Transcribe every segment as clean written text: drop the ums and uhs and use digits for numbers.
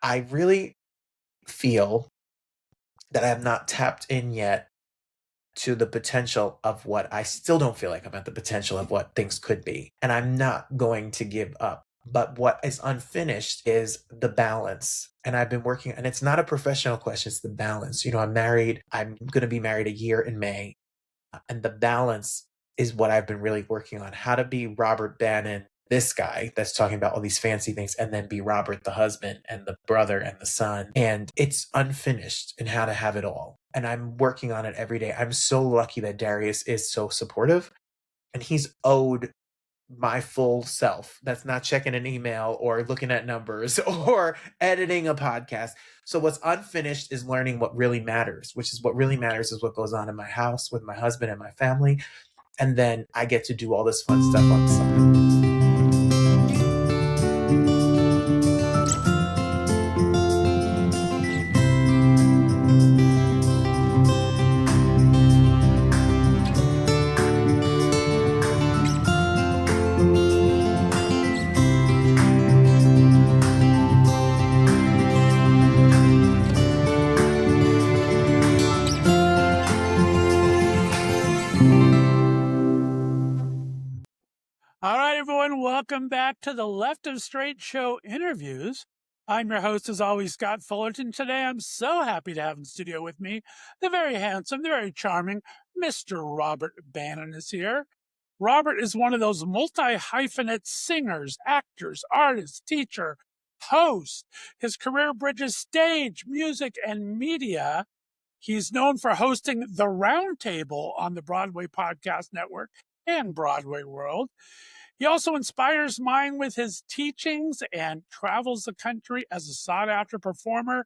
I really feel that I have not tapped in yet to the potential of what I still don't feel like I'm at the potential of what things could be. And I'm not going to give up. But what is unfinished is the balance. And I've been working, and it's not a professional question, it's the balance. I'm married. I'm going to be married a year in May. And the balance is what I've been really working on. How to be Robert Bannon, this guy that's talking about all these fancy things, and then be Robert, the husband, and the brother, and the son. And it's unfinished in how to have it all. And I'm working on it every day. I'm so lucky that Darius is so supportive, and he's owed my full self. That's not checking an email or looking at numbers or editing a podcast. So what's unfinished is learning what really matters, which is what really matters is what goes on in my house with my husband and my family. And then I get to do all this fun stuff on the side. All right, everyone, welcome back to the Left of Str8 Interviews. I'm your host, as always, Scott Fullerton. Today, I'm so happy to have in studio with me the very handsome, the very charming Mr. Robert Bannon is here. Robert is one of those multi-hyphenate singers, actors, artists, teacher, host. His career bridges stage, music, and media. He's known for hosting the Roundtable on the Broadway Podcast Network and Broadway World. He also inspires mine with his teachings and travels the country as a sought-after performer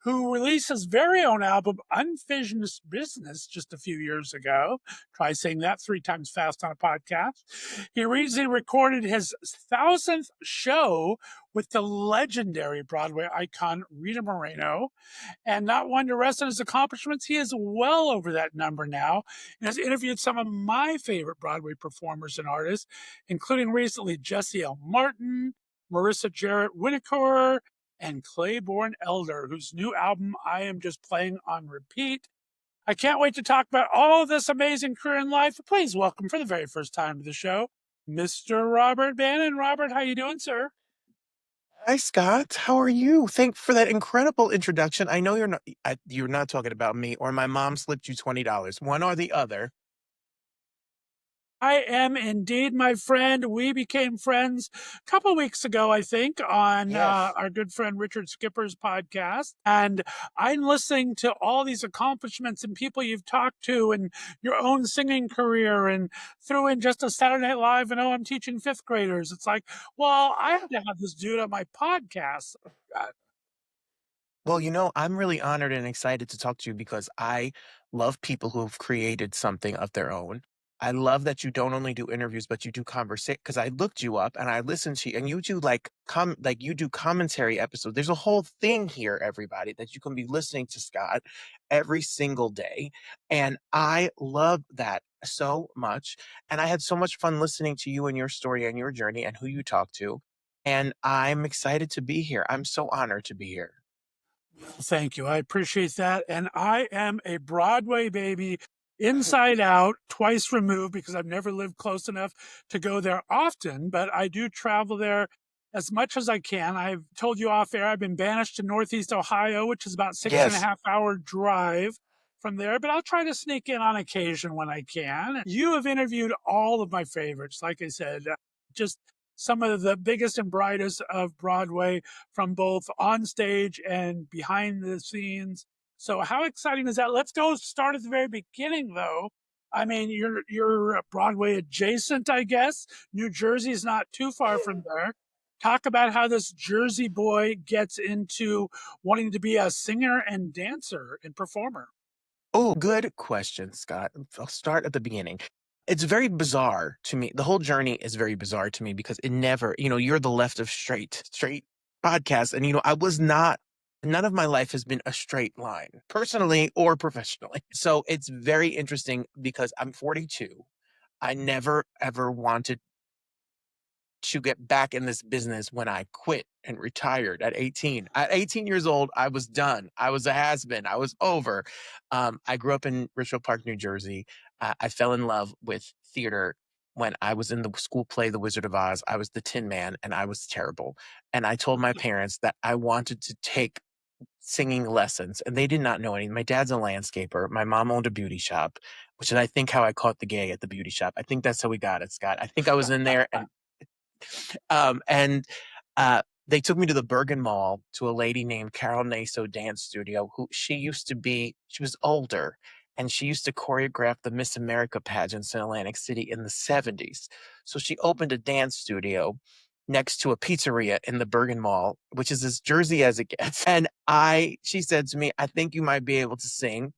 who released his very own album, Unfinished Business, just a few years ago. Try saying that 3 times fast on a podcast. He recently recorded his 1,000th show with the legendary Broadway icon Rita Moreno. And not one to rest on his accomplishments, he is well over that number now and has interviewed some of my favorite Broadway performers and artists, including recently Jesse L. Martin, Marissa Jarrett Winokur, and Claiborne Elder, whose new album I am just playing on repeat. I can't wait to talk about all of this amazing career in life. Please welcome for the very first time to the show, Mr. Robert Bannon. Robert, how you doing, sir? Hi, Scott. How are you? Thanks for that incredible introduction. I know you're not talking about me or my mom slipped you $20, one or the other. I am indeed, my friend. We became friends a couple weeks ago, I think, on Yes. our good friend Richard Skipper's podcast. And I'm listening to all these accomplishments and people you've talked to and your own singing career and threw in just a Saturday Night Live and, oh, I'm teaching 5th graders. It's like, well, I have to have this dude on my podcast. Well, I'm really honored and excited to talk to you because I love people who have created something of their own. I love that you don't only do interviews, but you do conversation. Because I looked you up and I listened to you, and you do like you do commentary episodes. There's a whole thing here, everybody, that you can be listening to Scott every single day, and I love that so much. And I had so much fun listening to you and your story and your journey and who you talk to. And I'm excited to be here. I'm so honored to be here. Thank you. I appreciate that. And I am a Broadway baby, inside out, twice removed, because I've never lived close enough to go there often, but I do travel there as much as I can. I've told you off air, I've been banished to Northeast Ohio, which is about six and a Yes. half hour drive from there, but I'll try to sneak in on occasion when I can. You have interviewed all of my favorites. Like I said, just some of the biggest and brightest of Broadway from both on stage and behind the scenes. So how exciting is that? Let's go start at the very beginning, though. I mean, you're Broadway adjacent, I guess. New Jersey's not too far from there. Talk about how this Jersey boy gets into wanting to be a singer and dancer and performer. Oh, good question, Scott. I'll start at the beginning. It's very bizarre to me. The whole journey is very bizarre to me because it never, you're the Left of Straight podcast. And, I was not, none of my life has been a straight line, personally or professionally. So it's very interesting because I'm 42. I never, ever wanted to get back in this business when I quit and retired at 18. At 18 years old, I was done. I was a has-been. I was over. I grew up in Richfield Park, New Jersey. I fell in love with theater when I was in the school play, The Wizard of Oz. I was the Tin Man, and I was terrible. And I told my parents that I wanted to take singing lessons, and they did not know anything. My dad's a landscaper. My mom owned a beauty shop, which is, I think, how I caught the gay at the beauty shop. I think that's how we got it, Scott. I think I was in there, and uh, they took me to the Bergen Mall to a lady named Carol Naso dance studio, who she was older, and she used to choreograph the Miss America pageants in Atlantic City in the 70s. So she opened a dance studio next to a pizzeria in the Bergen Mall, which is as Jersey as it gets. And she said to me, I think you might be able to sing.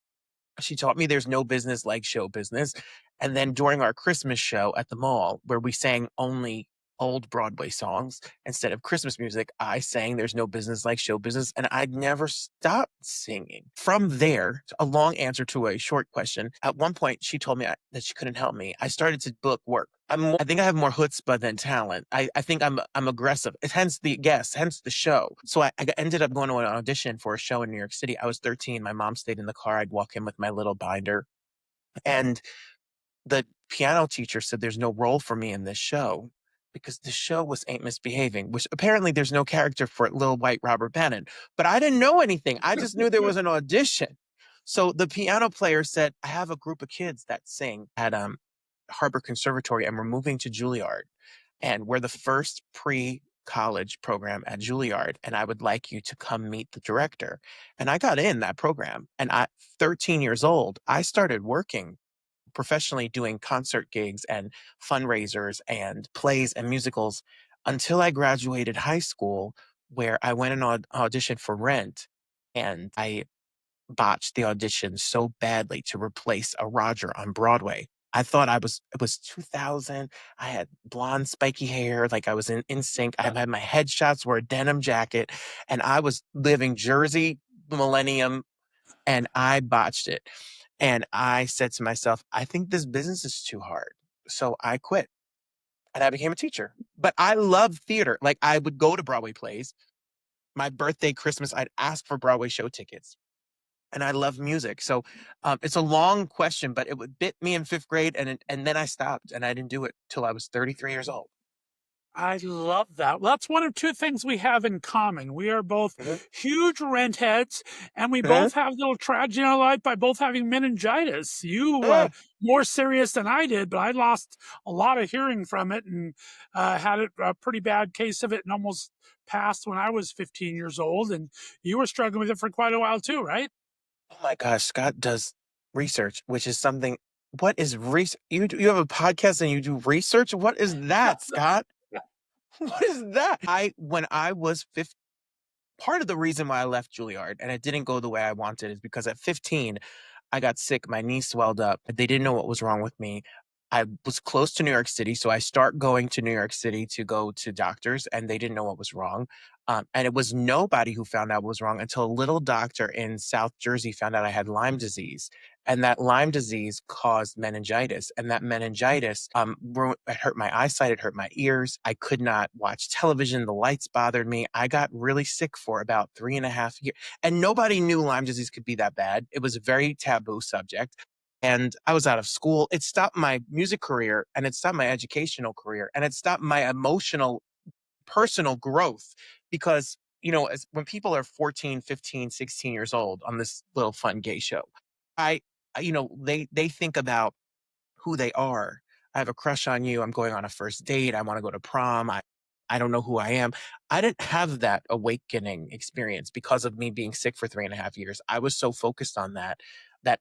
She taught me there's no business like show business. And then during our Christmas show at the mall, where we sang only old Broadway songs instead of Christmas music, I sang There's No Business Like Show Business, and I'd never stopped singing. From there, a long answer to a short question, at one point she told me that she couldn't help me. I started to book work. I think I have more chutzpah than talent. I think I'm aggressive. Hence the guest, hence the show. So I ended up going to an audition for a show in New York City. I was 13. My mom stayed in the car. I'd walk in with my little binder. And the piano teacher said there's no role for me in this show because the show was Ain't Misbehaving, which apparently there's no character for little white Robert Bannon. But I didn't know anything. I just knew there was an audition. So the piano player said, I have a group of kids that sing at Harbor Conservatory, and we're moving to Juilliard. And we're the first pre-college program at Juilliard, and I would like you to come meet the director. And I got in that program, and 13 years old, I started working professionally doing concert gigs and fundraisers and plays and musicals until I graduated high school, where I went and auditioned for Rent, and I botched the audition so badly to replace a Roger on Broadway. I thought it was 2000. I had blonde, spiky hair, like I was in sync. I had my headshots, wore a denim jacket, and I was living Jersey millennium, and I botched it. And I said to myself, I think this business is too hard. So I quit and I became a teacher. But I love theater. Like, I would go to Broadway plays. My birthday, Christmas, I'd ask for Broadway show tickets. And I love music. So it's a long question, but it would bit me in fifth grade. And then I stopped and I didn't do it till I was 33 years old. I love that. Well, that's one of two things we have in common. We are both Mhm. huge rent heads, and we Mhm. both have little tragedy in our life by both having meningitis. You Mm. more serious than I did, but I lost a lot of hearing from it and had a pretty bad case of it and almost passed when I was 15 years old. And you were struggling with it for quite a while too, right? Oh my gosh, Scott does research, which is something. What is research? You have a podcast and you do research? What is that, Scott? What is that? When I was 15, part of the reason why I left Juilliard and it didn't go the way I wanted is because at 15, I got sick. My knee swelled up. They didn't know what was wrong with me. I was close to New York City, so I start going to New York City to go to doctors, and they didn't know what was wrong. And it was nobody who found out what was wrong until a little doctor in South Jersey found out I had Lyme disease. And that Lyme disease caused meningitis. And that meningitis, it hurt my eyesight, it hurt my ears. I could not watch television. The lights bothered me. I got really sick for about 3.5 years. And nobody knew Lyme disease could be that bad. It was a very taboo subject. And I was out of school. It stopped my music career, and it stopped my educational career, and it stopped my emotional, personal growth because, when people are 14, 15, 16 years old on this little fun gay show, I, they think about who they are. I have a crush on you. I'm going on a first date. I want to go to prom. I don't know who I am. I didn't have that awakening experience because of me being sick for 3.5 years. I was so focused on that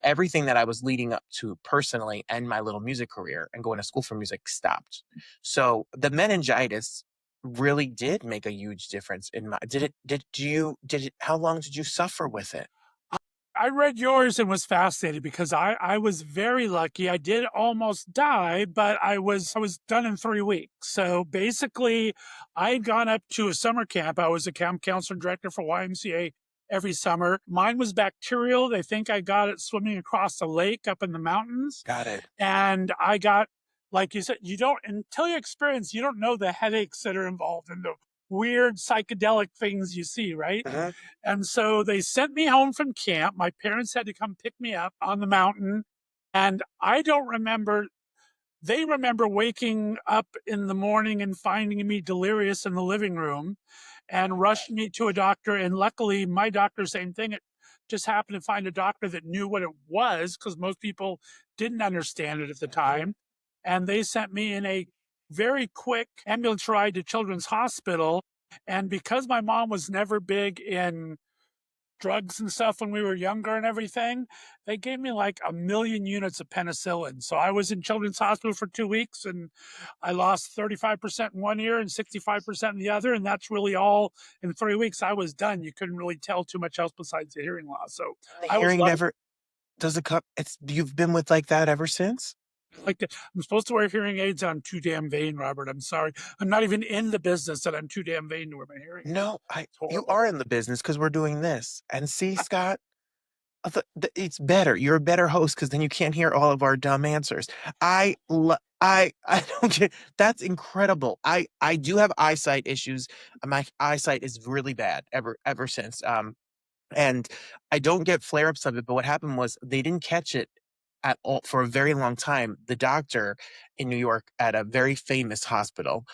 everything that I was leading up to personally and my little music career and going to school for music stopped. So the meningitis really did make a huge difference in my, how long did you suffer with it? I read yours and was fascinated because I was very lucky. I did almost die, but I was done in 3 weeks. So basically, I had gone up to a summer camp. I was a camp counselor director for YMCA every summer. Mine was bacterial. They think I got it swimming across a lake up in the mountains, Got it. and I got like you said, you don't, until you experience, you don't know the headaches that are involved and the weird psychedelic things you see, right? Mhm. And so they sent me home from camp. My parents had to come pick me up on the mountain. And I don't remember, they remember waking up in the morning and finding me delirious in the living room and rushed me to a doctor. And luckily, my doctor, same thing. It just happened to find a doctor that knew what it was because most people didn't understand it at the Mhm. time. And they sent me in a very quick ambulance ride to Children's Hospital. And because my mom was never big in drugs and stuff when we were younger and everything, they gave me like 1,000,000 units of penicillin. So I was in Children's Hospital for 2 weeks and I lost 35% in one ear and 65% in the other. And that's really all in 3 weeks. I was done. You couldn't really tell too much else besides the hearing loss. So The I was hearing lucky. never does it come it's you've been with like that ever since? Like I'm supposed to wear hearing aids. I'm too damn vain, Robert. I'm sorry. I'm not even in the business that I'm too damn vain to wear my hearing aids. No, I It's you horrible. are in the business because 'cause we're doing this. And see, Scott, it's better. You're a better host because then you can't hear all of our dumb answers. I don't get that's incredible. I do have eyesight issues. My eyesight is really bad ever since. And I don't get flare-ups of it, but what happened was they didn't catch it at all for a very long time. The doctor in New York at a very famous hospital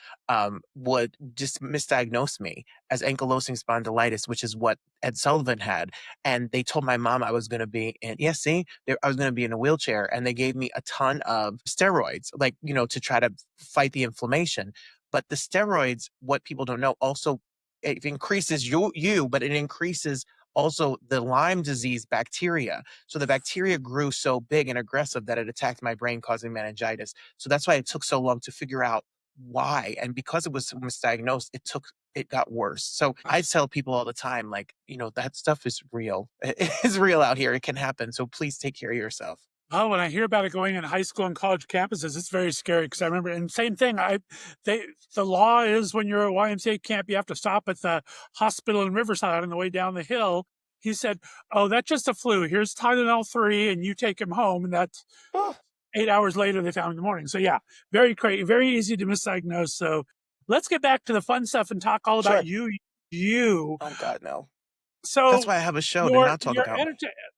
would just misdiagnose me as ankylosing spondylitis, which is what Ed Sullivan had. And they told my mom I was going to be in, yeah, see, I was going to be in a wheelchair. And they gave me a ton of steroids, like, to try to fight the inflammation. But the steroids, what people don't know, also it increases but it increases also the Lyme disease bacteria. So the bacteria grew so big and aggressive that it attacked my brain, causing meningitis. So that's why it took so long to figure out why. And because it was misdiagnosed, it got worse. So I tell people all the time, like, that stuff is real. It is real out here. It can happen. So please take care of yourself. Oh, when I hear about it going in high school and college campuses, it's very scary because I remember, and same thing. They, the law is when you're a YMCA camp, you have to stop at the hospital in Riverside on the way down the hill. He said, "Oh, that's just a flu. Here's Tylenol 3, and you take him home." And that's Oh, 8 hours later they found him in the morning. So yeah, very crazy, very easy to misdiagnose. So let's get back to the fun stuff and talk all about sure. you. You. Oh God, no. That's So why I have a show to your not talk your about me.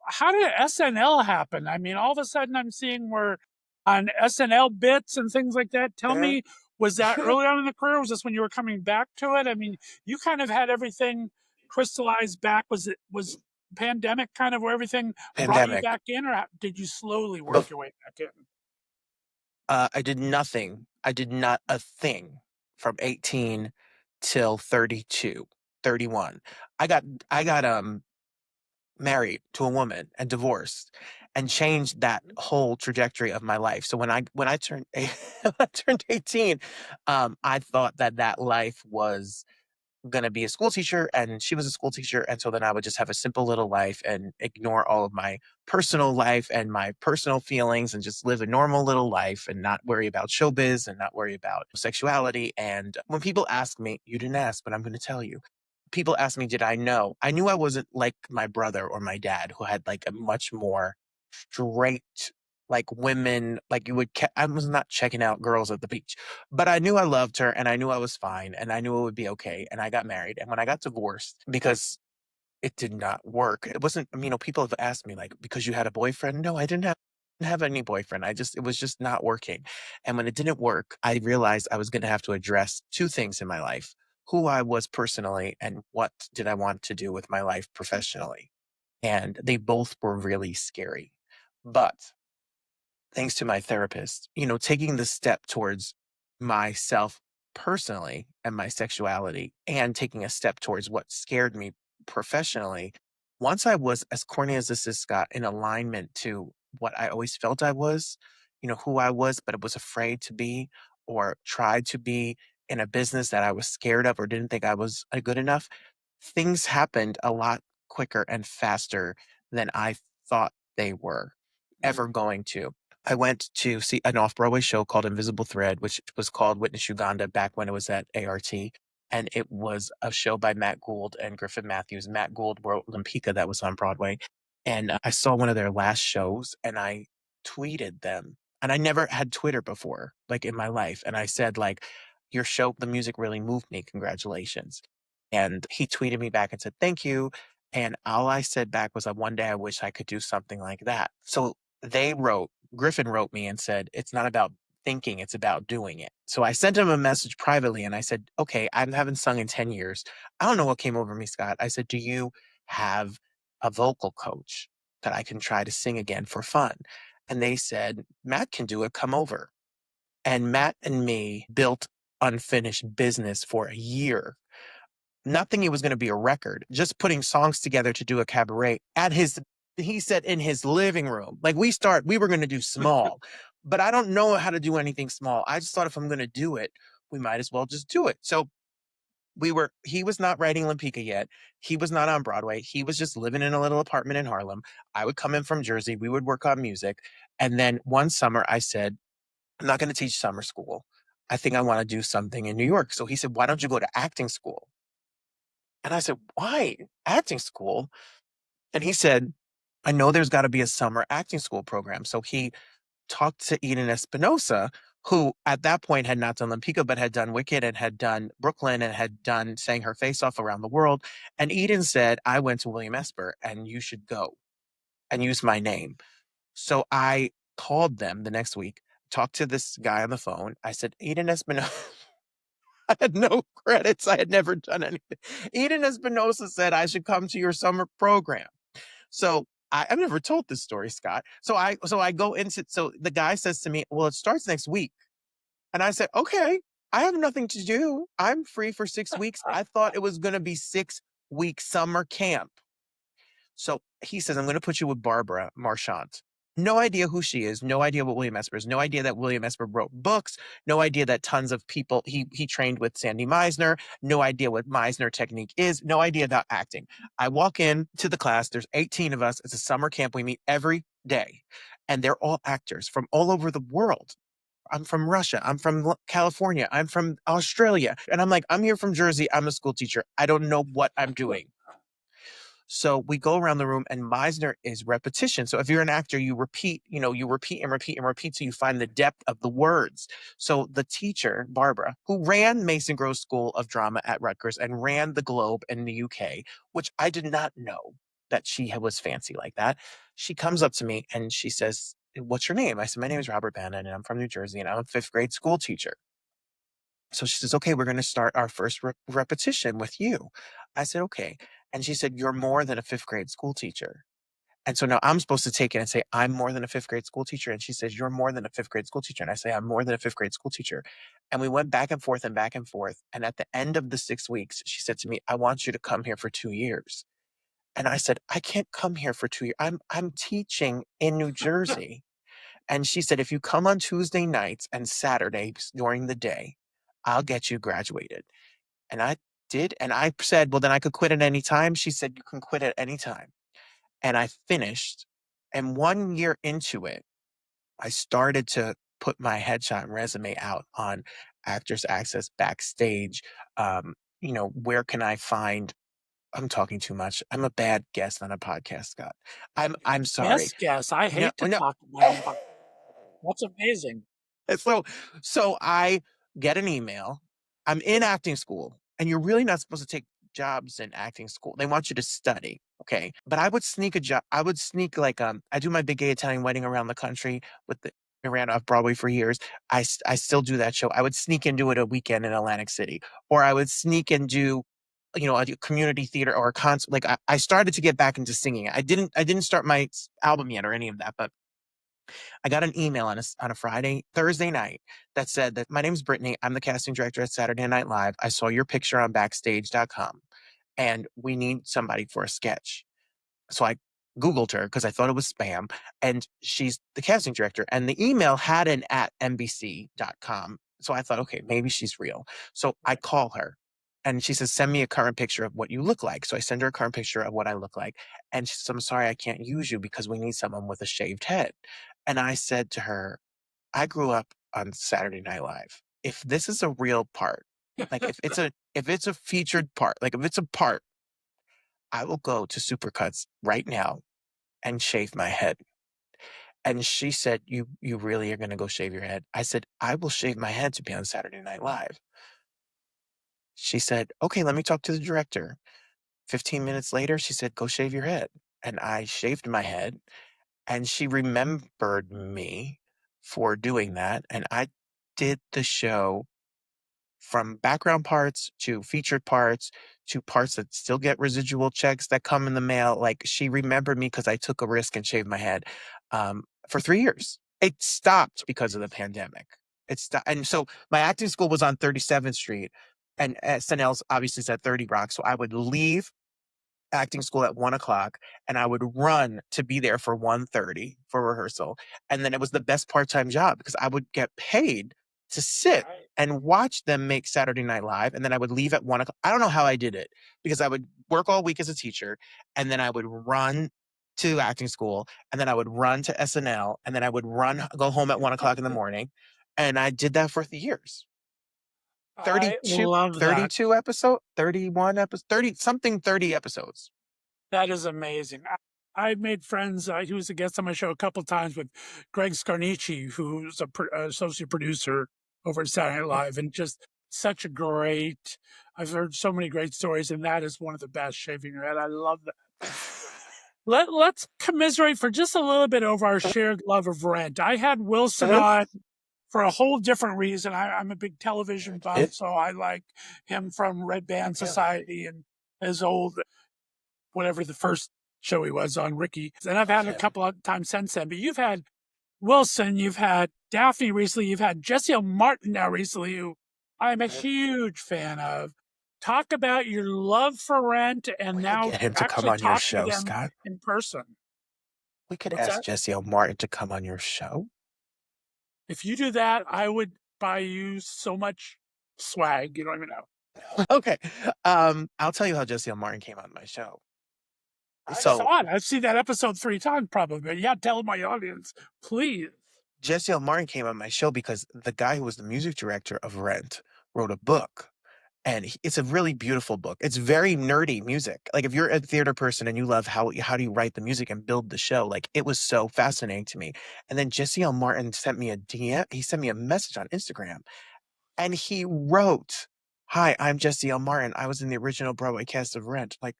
how did SNL happen? I mean, all of a sudden I'm seeing we're on SNL bits and things like that. Tell Mhm. me, was that early on in the career? Was this when you were coming back to it? I mean, you kind of had everything crystallized back. Was pandemic kind of where everything brought you Pandemic. back in, or did you slowly work Bef- your way back in? I did nothing. I did not a thing from 18 till 32, 31. I got married to a woman and divorced and changed that whole trajectory of my life. So when I turned when I turned 18, I thought that life was gonna be a school teacher and she was a school teacher. And so then I would just have a simple little life and ignore all of my personal life and my personal feelings and just live a normal little life and not worry about showbiz and not worry about sexuality. And when people ask me, you didn't ask, but I'm going to tell you. People ask me, did I know? I knew I wasn't like my brother or my dad who had like a much more straight like women like I was not checking out girls at the beach, but I knew I loved her and I knew I was fine and I knew it would be okay. And I got married. And when I got divorced, because it did not work, it wasn't, people have asked me, like, because you had a boyfriend? No, I didn't have any boyfriend. It was just not working. And when it didn't work, I realized I was going to have to address two things in my life: who I was personally and what did I want to do with my life professionally. And they both were really scary. But thanks to my therapist, taking the step towards myself personally and my sexuality and taking a step towards what scared me professionally. Once I was, as corny as this is, Scott, in alignment to what I always felt I was, who I was, but I was afraid to be or tried to be in a business that I was scared of or didn't think I was good enough, things happened a lot quicker and faster than I thought they were ever going to. I went to see an off-Broadway show called Invisible Thread, which was called Witness Uganda back when it was at ART. And it was a show by Matt Gould and Griffin Matthews. Matt Gould wrote Limpika that was on Broadway. And I saw one of their last shows and I tweeted them. And I never had Twitter before, like in my life. And I said, like, your show, the music really moved me. Congratulations. And he tweeted me back and said, thank you. And all I said back was, one day I wish I could do something like that. So Griffin wrote me and said, it's not about thinking, it's about doing it. So I sent him a message privately and I said, okay, I haven't sung in 10 years. I don't know what came over me, Scott. I said, do you have a vocal coach that I can try to sing again for fun? And they said, Matt can do it. Come over. And Matt and me built unfinished business for a year. Not thinking it was going to be a record, just putting songs together to do a cabaret he said in his living room. Like we were going to do small, but I don't know how to do anything small. I just thought if I'm going to do it, we might as well just do it. So he was not writing Lampica yet. He was not on Broadway. He was just living in a little apartment in Harlem. I would come in from Jersey. We would work on music. And then one summer I said, I'm not going to teach summer school. I think I want to do something in New York. So he said, why don't you go to acting school? And I said, why acting school? And he said, I know there's got to be a summer acting school program. So he talked to Eden Espinosa, who at that point had not done Lampica, but had done Wicked and had done Brooklyn and had done Sang Her Face Off around the world. And Eden said, I went to William Esper and you should go and use my name. So I called them the next week, talked to this guy on the phone. I said, Eden Espinosa. I had no credits. I had never done anything. Eden Espinosa said I should come to your summer program. So I've never told this story, Scott. So I go into so the guy says to me, well, it starts next week. And I said, okay, I have nothing to do. I'm free for 6 weeks. I thought it was gonna be 6 week summer camp. So he says, I'm going to put you with Barbara Marchant. No idea who she is. No idea what William Esper is. No idea that William Esper wrote books. No idea that tons of people, he trained with Sandy Meisner. No idea what Meisner technique is. No idea about acting. I walk in to the class. There's 18 of us. It's a summer camp. We meet every day. And they're all actors from all over the world. I'm from Russia. I'm from California. I'm from Australia. And I'm like, I'm here from Jersey. I'm a school teacher. I don't know what I'm doing. So we go around the room and Meisner is repetition. So if you're an actor, you repeat and repeat and repeat till you find the depth of the words. So the teacher, Barbara, who ran Mason Groves School of Drama at Rutgers and ran the Globe in the UK, which I did not know that she was fancy like that. She comes up to me and she says, what's your name? I said, my name is Robert Bannon and I'm from New Jersey and I'm a fifth grade school teacher. So she says, okay, we're going to start our first repetition with you. I said, okay. And she said, you're more than a fifth grade school teacher. And so now I'm supposed to take it and say, I'm more than a fifth grade school teacher. And she says, you're more than a fifth grade school teacher. And I say, I'm more than a fifth grade school teacher. And we went back and forth and back and forth. And at the end of the 6 weeks, she said to me, I want you to come here for 2 years. And I said, I can't come here for 2 years. I'm teaching in New Jersey. And she said, if you come on Tuesday nights and Saturdays during the day, I'll get you graduated. And I did. And I said, well, then I could quit at any time. She said, you can quit at any time. And I finished. And 1 year into it, I started to put my headshot and resume out on Actors Access Backstage. Where can I find? I'm talking too much. I'm a bad guest on a podcast, Scott. I'm sorry. Yes. I No, hate to no. talk about. That's amazing. So so I get an email. I'm in acting school, and you're really not supposed to take jobs in acting school. They want you to study, okay? But I would sneak a job. I would sneak I do my big gay Italian wedding around the country with the I ran off Broadway for years. I still do that show. I would sneak and do it a weekend in Atlantic City, or I would sneak and do a community theater or a concert. Like I started to get back into singing. I didn't start my album yet or any of that, but I got an email on a Thursday night that said that my name's Brittany. I'm the casting director at Saturday Night Live. I saw your picture on backstage.com and we need somebody for a sketch. So I Googled her because I thought it was spam, and she's the casting director. And the email had an at NBC.com. So I thought, okay, maybe she's real. So I call her and she says, send me a current picture of what you look like. So I send her a current picture of what I look like. And she says, I'm sorry, I can't use you because we need someone with a shaved head. And I said to her, I grew up on Saturday Night Live. If this is a real part, like if it's a featured part, like if it's a part, I will go to Supercuts right now and shave my head. And she said, you really are gonna go shave your head? I said, "I will shave my head to be on Saturday Night Live." She said, "Okay, let me talk to the director." 15 minutes later, she said, "Go shave your head." And I shaved my head, and she remembered me for doing that, and I did the show from background parts to featured parts to parts that still get residual checks that come in the mail. Like, she remembered me because I took a risk and shaved my head, for 3 years. It stopped because of the pandemic. It stopped, and so my acting school was on 37th Street, and SNL's obviously is at 30 Rock, so I would leave acting school at 1 o'clock, and I would run to be there for 1:30 for rehearsal. And then it was the best part-time job because I would get paid to sit Right. and watch them make Saturday Night Live. And then I would leave at 1 o'clock. I don't know how I did it because I would work all week as a teacher, and then I would run to acting school, and then I would run to SNL, and then I would go home at 1 o'clock in the morning. And I did that for the years. I 32, love that. 32 episode, 31 episodes, 30 something, 30 episodes. That is amazing. I made friends. He was a guest on my show a couple times with Greg Scarnici, who's a associate producer over at Saturday Night Yeah. Live, and just such a great. I've heard so many great stories, and that is one of the best. Shaving your head, I love that. Let's commiserate for just a little bit over our shared love of Rent. I had Wilson Uh-huh. on for a whole different reason. I'm a big television buff, It so I like him from Red Band really. Society and his old whatever the first show he was on, Ricky. And I've had a Yeah. couple of times since then. But you've had Wilson, you've had Daphne recently, you've had Jesse L. Martin now recently, who I'm a huge fan of. Talk about your love for Rent and We could now get him to come actually on your talking to show, them Scott. in person. We could What's ask that? Jesse L. Martin to come on your show. If you do that, I would buy you so much swag. You don't even know. Okay. I'll tell you how Jesse L. Martin came on my show. I So saw it. I've seen that episode 3 times probably. But yeah, tell my audience, please. Jesse L. Martin came on my show because the guy who was the music director of Rent wrote a book. And it's a really beautiful book. It's very nerdy music. Like, if you're a theater person and you love how do you write the music and build the show, like, it was so fascinating to me. And then Jesse L. Martin sent me a DM. He sent me a message on Instagram, and he wrote, "Hi, I'm Jesse L. Martin. I was in the original Broadway cast of Rent." Like,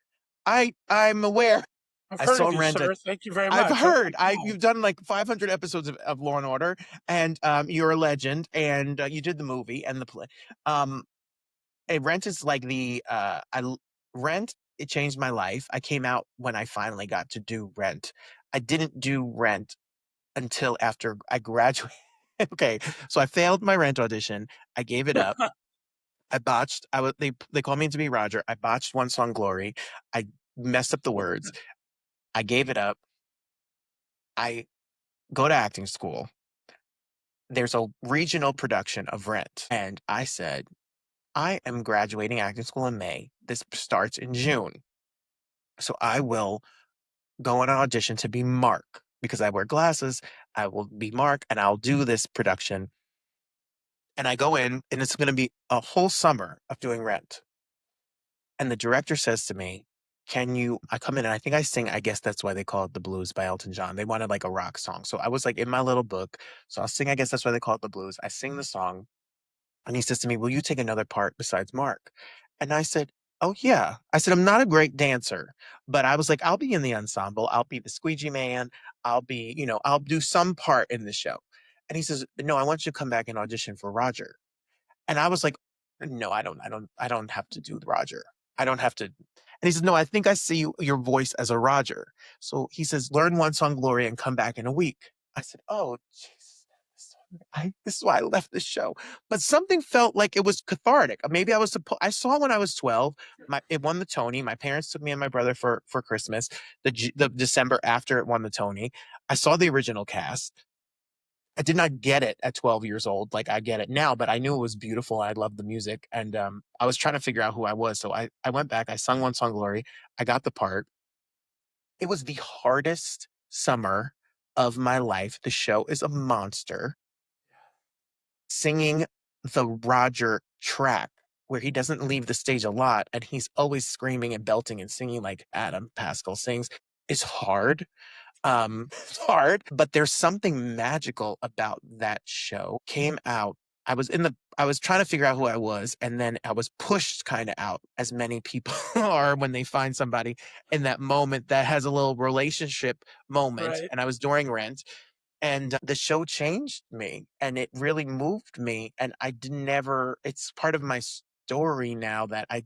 I'm aware. I've I heard saw of you, Rent. sir. Thank you very I've much. Oh my heard. God. You've done like 500 episodes of Law and Order, and you're a legend, and you did the movie and the play. Um, Rent is like Rent. It changed my life. I came out when I finally got to do Rent. I didn't do Rent until after I graduated. Okay, so I failed my Rent audition. I gave it up. I botched. They called me in to be Roger. I botched One Song Glory. I messed up the words. I gave it up. I go to acting school. There's a regional production of Rent, and I said, I am graduating acting school in May. This starts in June. So I will go on an audition to be Mark because I wear glasses. I will be Mark and I'll do this production. And I go in, and it's going to be a whole summer of doing Rent. And the director says to me, I come in and I think I sing, I guess that's why they call it The Blues by Elton John. They wanted like a rock song. So I was like in my little book. So I'll sing, I guess that's why they call it The Blues. I sing the song. And he says to me, "Will you take another part besides Mark?" And I said, "Oh, yeah." I said, "I'm not a great dancer, but I was like, I'll be in the ensemble. I'll be the squeegee man. I'll do some part in the show." And he says, "No, I want you to come back and audition for Roger." And I was like, "No, I don't have to do Roger. I don't have to." And he says, "No, I think I see your voice as a Roger." So he says, "Learn One Song Glory and come back in a week." I said, "Oh, Jesus. This is why I left the show." But something felt like it was cathartic. Maybe I saw it when I was 12. It won the Tony. My parents took me and my brother for Christmas, the December after it won the Tony. I saw the original cast. I did not get it at 12 years old like I get it now, but I knew it was beautiful. I loved the music, and I was trying to figure out who I was. So I went back. I sung One Song Glory. I got the part. It was the hardest summer of my life. The show is a monster. Singing the Roger track where he doesn't leave the stage a lot and he's always screaming and belting and singing like Adam Pascal sings is hard. It's hard, but there's something magical about that show. Came out. I was trying to figure out who I was, and then I was pushed kind of out, as many people are when they find somebody in that moment that has a little relationship moment. Right. And I was during Rent, and the show changed me, and it really moved me, and I didn't never it's part of my story now that I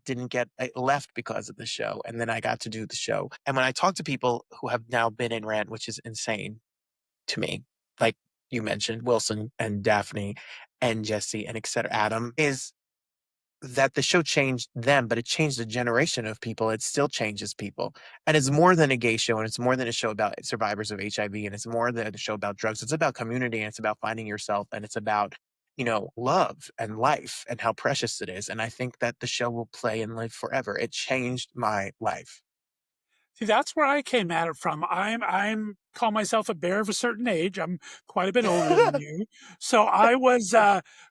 left because of the show, and then I got to do the show. And when I talk to people who have now been in Rent, which is insane to me, like you mentioned, Wilson and Daphne and Jesse and etc. Adam, is that the show changed them, but it changed a generation of people. It still changes people. And it's more than a gay show, and it's more than a show about survivors of HIV, and it's more than a show about drugs. It's about community, and it's about finding yourself, and it's about, love and life and how precious it is. And I think that the show will play and live forever. It changed my life. See, that's where I came at it from. I'm call myself a bear of a certain age. I'm quite a bit older than you. So I was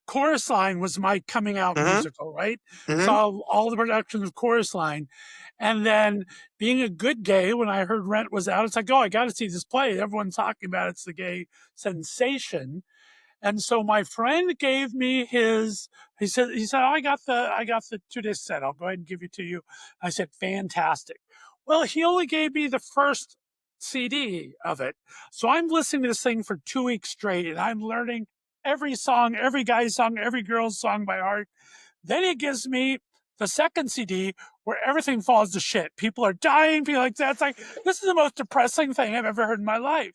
Chorus Line was my coming out Hmm. musical, right? Hmm. Saw all the productions of Chorus Line. And then being a good gay, when I heard Rent was out, it's like, oh, I got to see this play. Everyone's talking about it. It's the gay sensation. And so my friend gave me he said, oh, I got the 2 disc set. I'll go ahead and give it to you. I said, fantastic. Well, he only gave me the first CD of it. So I'm listening to this thing for 2 weeks straight and I'm learning every song, every guy's song, every girl's song by heart. Then he gives me the second CD where everything falls to shit. People are dying, people like that. It's like, this is the most depressing thing I've ever heard in my life.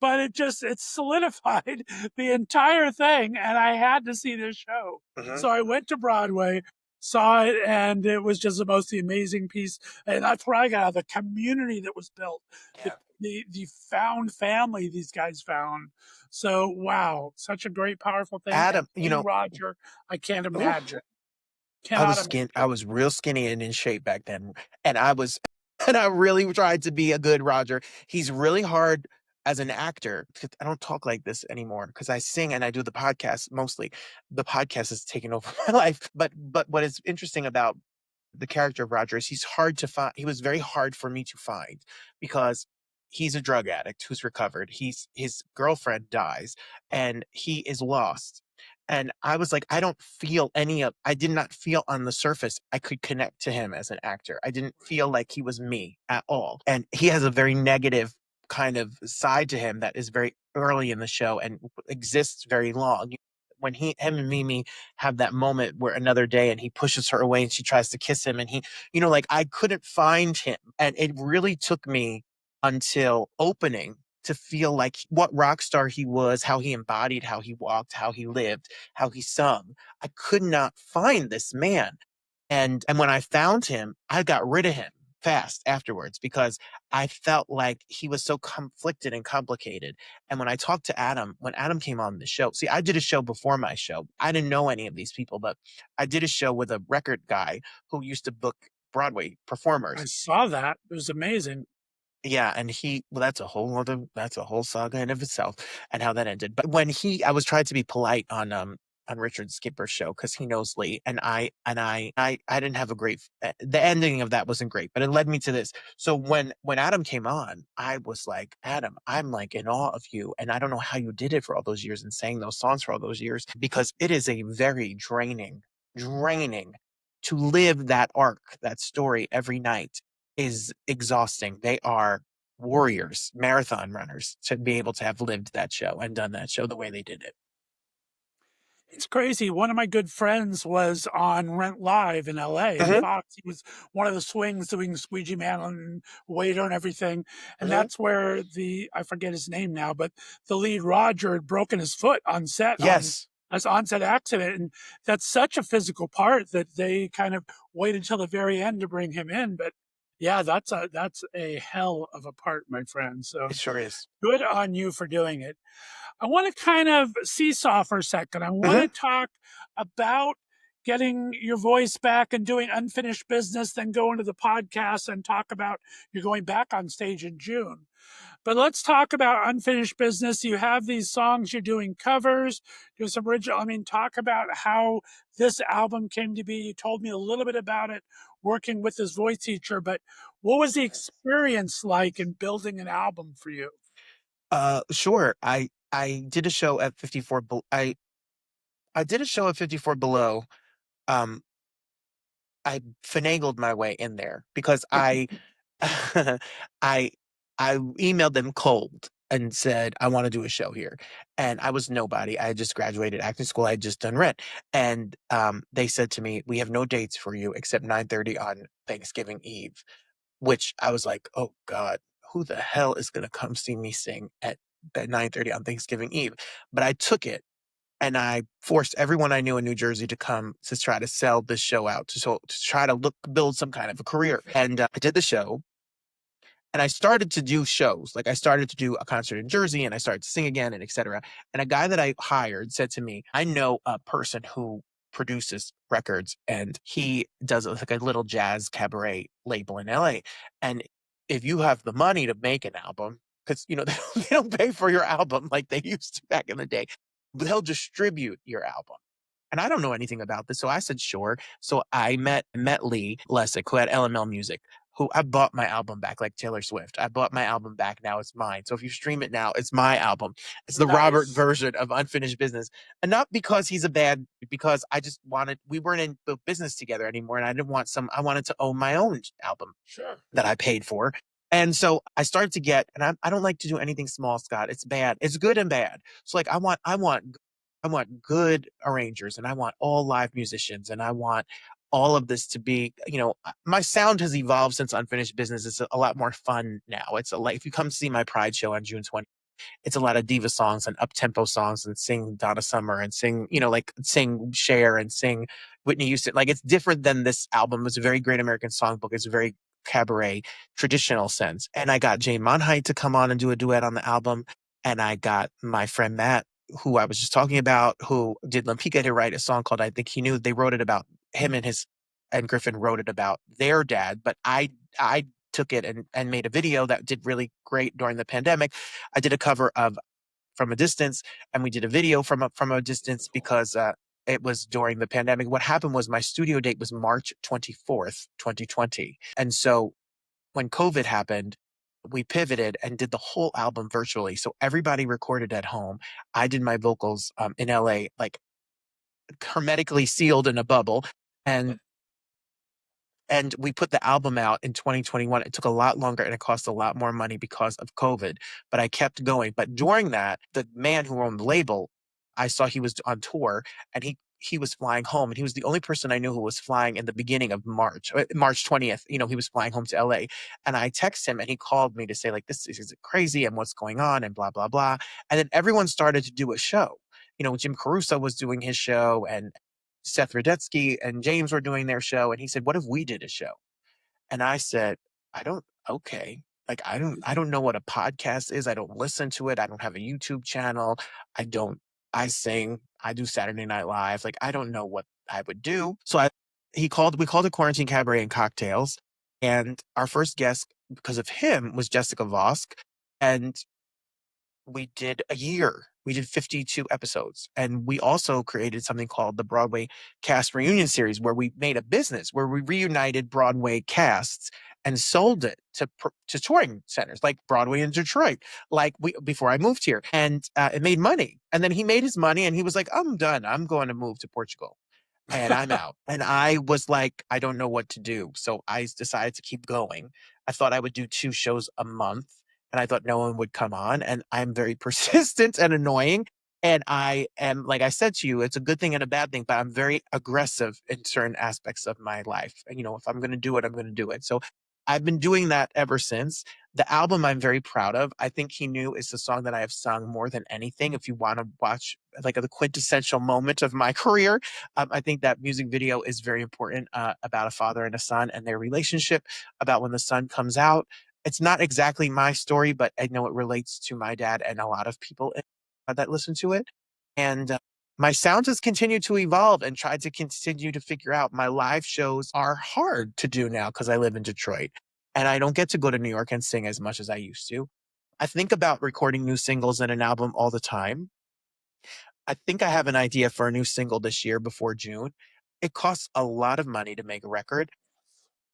But it solidified the entire thing, and I had to see this show. Hmm. So I went to Broadway, saw it, and it was just the most amazing piece. And that's where I got out, the community that was built, the Yeah. the found family these guys found. So wow, such a great, powerful thing. And Adam, playing Roger, I can't ooh, imagine. Cannot imagine. I was real skinny and in shape back then, and I was and I really tried to be a good Roger. He's really hard as an actor. 'Cause I don't talk like this anymore because I sing and I do the podcast mostly. The podcast has taken over my life. But what is interesting about the character of Roger is he's hard to find. He was very hard for me to find because he's a drug addict who's recovered. His girlfriend dies and he is lost. And I was like, I did not feel on the surface I could connect to him as an actor. I didn't feel like he was me at all. And he has a very negative kind of side to him that is very early in the show and exists very long. When him and Mimi have that moment where another day and he pushes her away and she tries to kiss him and like I couldn't find him. And it really took me until opening to feel like what rock star he was, how he embodied, how he walked, how he lived, how he sung. I could not find this man. And when I found him, I got rid of him fast afterwards because I felt like he was so conflicted and complicated. And when I talked to Adam, when Adam came on the show, see, I did a show before my show. I didn't know any of these people, but I did a show with a record guy who used to book Broadway I performers. saw that. It was amazing. Yeah, and that's a whole saga in of itself and how that ended. But I was trying to be polite on Richard Skipper's show because he knows Lee, and I didn't have a great the ending of that wasn't great, but it led me to this. So when Adam came on, I was like, Adam, I'm like in awe of you, and I don't know how you did it for all those years and sang those songs for all those years because it is a very draining to live that arc, that story every night is exhausting. They are warriors, marathon runners to be able to have lived that show and done that show the way they did it. It's crazy. One of my good friends was on Rent Live in LA in Hmm. Fox. He was one of the swings doing Squeegee Man and waiter and everything. And Hmm. that's where I forget his name now, but the lead Roger had broken his foot on set on Yes, as onset accident. And that's such a physical part that they kind of waited till the very end to bring him in. But yeah, that's a hell of a part, my friend. it So sure is. good on you for doing it. I want to kind of seesaw for a second. I want Hmm. to talk about getting your voice back and doing unfinished business, then go into the podcast and talk about you're going back on stage in June. But let's talk about unfinished business. You have these songs, you're doing covers, doing some original. I mean, talk about how this album came to be. You told me a little bit about it working with this voice teacher, but what was the experience like in building an album for you? Sure. I did a show at 54 I did a show at 54 Below. Um, I finagled my way in there because I I emailed them cold and said, "I wanna do a show here." And I was nobody. I had just graduated acting school. I had just done Rent. And, they said to me, "We have no dates for you except 9:30 on Thanksgiving Eve," which I was like, "Oh god, who the hell is gonna come see me sing at 9:30 on Thanksgiving Eve?" But I took it, and I forced everyone I knew in New Jersey to come to try to sell this show out, to try to build some kind of a career. And, I did the show, and I started to do shows. Like I started to do a concert in Jersey and I started to sing again and etc. And a guy that I hired said to me, "I know a person who produces records and he does like a little jazz cabaret label in LA. And if you have the money to make an album, because they don't pay for your album like they used to back in the day, but they'll distribute your album." And I don't know anything about this. So I said, sure. So I met Lee Lessick, who had LML Music, who I bought my album back like Taylor Swift. I bought my album back. Now it's mine. So if you stream it now, it's my album. It's the Robert Nice. version of Unfinished Business. And not because he's a bad, because I just wanted, we weren't in the business together anymore. And I wanted to own my own album Sure. that I paid for. And so I started to get, and I don't like to do anything small, Scott. It's bad. It's good and bad. So like I want good arrangers and I want all live musicians and I want all of this to be, my sound has evolved since Unfinished Business. It's a lot more fun now. It's a like if you come see my Pride show on June 20th, it's a lot of diva songs and up tempo songs and sing Donna Summer and sing, like sing Cher and sing Whitney Houston. Like it's different than this album. It's a very Great American Songbook. It's a very cabaret traditional sense. And I got Jane Monheit to come on and do a duet on the album. And I got my friend Matt, who I was just talking about, who did Lampika to write a song called I Think He Knew. They wrote it about him and Griffin wrote it about their dad, but I took it and made a video that did really great during the pandemic. I did a cover of From a Distance, and we did a video from a distance because it was during the pandemic. What happened was my studio date was March 24th, 2020. And so when COVID happened, we pivoted and did the whole album virtually. So everybody recorded at home. I did my vocals in LA, like hermetically sealed in a bubble. And and we put the album out in 2021. It took a lot longer and it cost a lot more money because of COVID, but I kept going. But during that, the man who owned the label, I saw he was on tour and he was flying home and he was the only person I knew who was flying in the beginning of March, March 20th. He was flying home to LA and I texted him and he called me to say like, this is crazy and what's going on and blah, blah, blah. And then everyone started to do a show. Jim Caruso was doing his show and Seth Rudetsky and James were doing their show, and he said, "What if we did a show?" And I said, "I don't. Okay, like I don't know what a podcast is. I don't listen to it. I don't have a YouTube channel. I don't. I sing. I do Saturday Night Live. Like I don't know what I would do." So we called it Quarantine Cabaret and Cocktails, and our first guest because of him was Jessica Vosk, and we did a year. We did 52 episodes. And we also created something called the Broadway Cast Reunion Series, where we made a business where we reunited Broadway casts and sold it to touring centers like Broadway in Detroit, like we before I moved here. And it made money. And then he made his money and he was like, I'm done. I'm going to move to Portugal and I'm out. And I was like, I don't know what to do. So I decided to keep going. I thought I would do 2 shows a month and I thought no one would come on. And I'm very persistent and annoying. And I am, like I said to you, it's a good thing and a bad thing, but I'm very aggressive in certain aspects of my life. And, if I'm going to do it, I'm going to do it. So I've been doing that ever since. The album I'm very proud of. I think He Knew is the song that I have sung more than anything. If you want to watch like the quintessential moment of my career, I think that music video is very important about a father and a son and their relationship, about when the son comes out. It's not exactly my story, but I know it relates to my dad and a lot of people that listen to it. And my sound has continued to evolve and tried to continue to figure out my live shows are hard to do now because I live in Detroit and I don't get to go to New York and sing as much as I used to. I think about recording new singles and an album all the time. I think I have an idea for a new single this year before June. It costs a lot of money to make a record.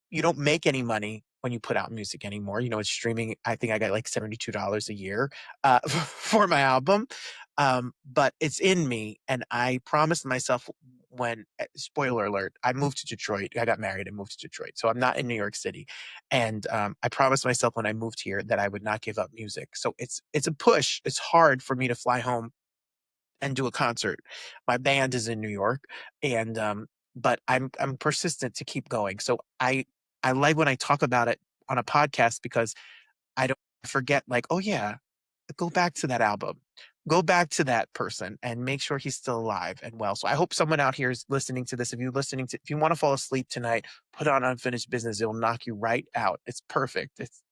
You don't make any money when you put out music anymore. It's streaming. I think I got like $72 a year for my album. But it's in me. And I promised myself when, spoiler alert, I moved to Detroit. I got married and moved to Detroit. So I'm not in New York City. And I promised myself when I moved here that I would not give up music. So it's a push. It's hard for me to fly home and do a concert. My band is in New York, and but I'm persistent to keep going. So I like when I talk about it on a podcast because I don't forget, like, oh yeah, go back to that album. Go back to that person and make sure he's still alive and well. So I hope someone out here is listening to this. If you want to fall asleep tonight, put on Unfinished Business. It'll knock you right out. It's perfect. It's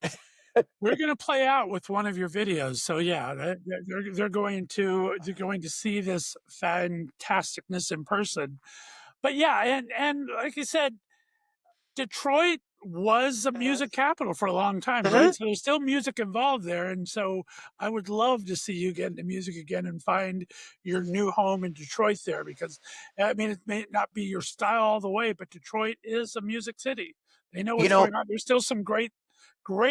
We're going to play out with one of your videos. So yeah, they're going to see this fantasticness in person. But yeah, and like I said, Detroit was a Mhm, music capital for a long time, right? mhm. So there's still music involved there. And so I would love to see you get into music again and find your new home in Detroit there because I mean, it may not be your style all the way, but Detroit is a music city. They know You what's know, going on. There's still some great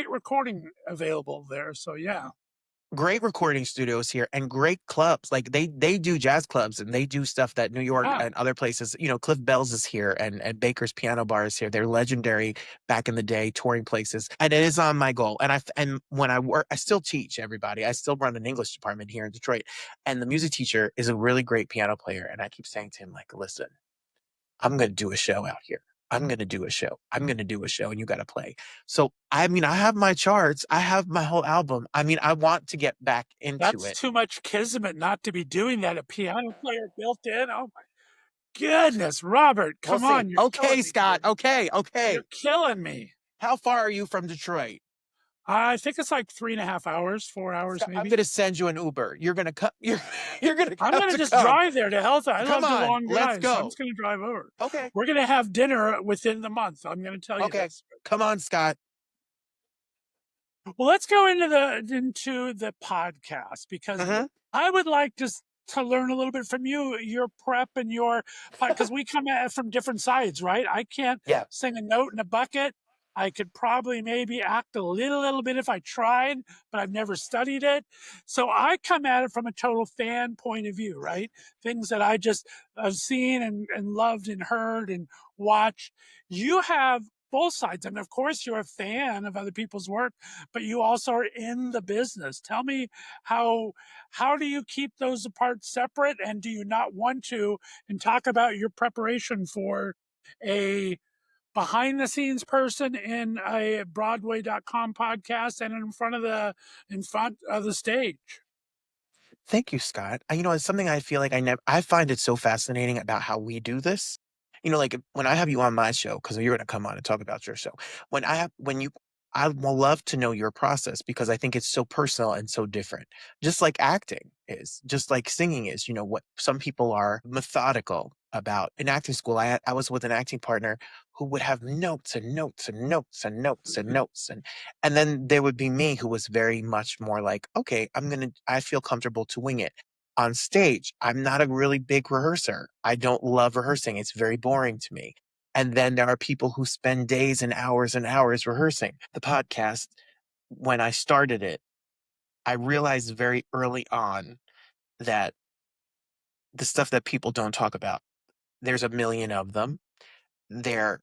recording available there. So yeah. great recording studios here and great clubs. Like they do jazz clubs and they do stuff that New York Yeah. and other places, Cliff Bell's is here and Baker's Piano Bar is here. They're legendary back in the day touring places. And it is on my goal. And when I work, I still teach everybody. I still run an English department here in Detroit. And the music teacher is a really great piano player. And I keep saying to him, like, listen, I'm going to do a show out here. I'm going to do a show. I'm going to do a show and you got to play. So, I mean, I have my charts. I have my whole album. I mean, I want to get back into That's it. too much kismet not to be doing that. A piano player built in. Oh my goodness, Robert, We'll come see. on. You're killing Okay, me here. Scott. Okay, You're okay. killing me. How far are you from Detroit? I think it's like 3.5 hours, 4 hours Scott, I'm maybe. going to send you an Uber. You're going to come. You're going to I'm have gonna to just come. drive there to Health. I Come love the on. long Let's drives, so I'm go. just gonna drive over. Okay. We're gonna have dinner within the month. I'm gonna tell you Okay. this. Come on, Scott. Well, let's go into the podcast because Hmm. I would like to learn a little bit from you, your prep and your because we come at it from different sides, right? I can't Yeah. sing a note in a bucket. I could probably maybe act a little bit if I tried, but I've never studied it. So I come at it from a total fan point of view, right? Things that I just have seen and loved and heard and watched. You have both sides. I mean, of course, you're a fan of other people's work, but you also are in the business. Tell me how how do you keep those apart separate and do you not want to and talk about your preparation for a behind the scenes person in a broadway.com podcast and in front of the stage. Thank you, Scott. It's something I feel like I find it so fascinating about how we do this. Like when I have you on my show, because you're going to come on and talk about your show. I will love to know your process because I think it's so personal and so different. Just like acting is, just like singing is, what some people are methodical about. In acting school, I was with an acting partner who would have notes and notes and notes and notes and notes. And then there would be me who was very much more like, okay, I feel comfortable to wing it. On stage, I'm not a really big rehearser. I don't love rehearsing. It's very boring to me. And then there are people who spend days and hours rehearsing. The podcast, when I started it, I realized very early on that the stuff that people don't talk about, there's a million of them. They're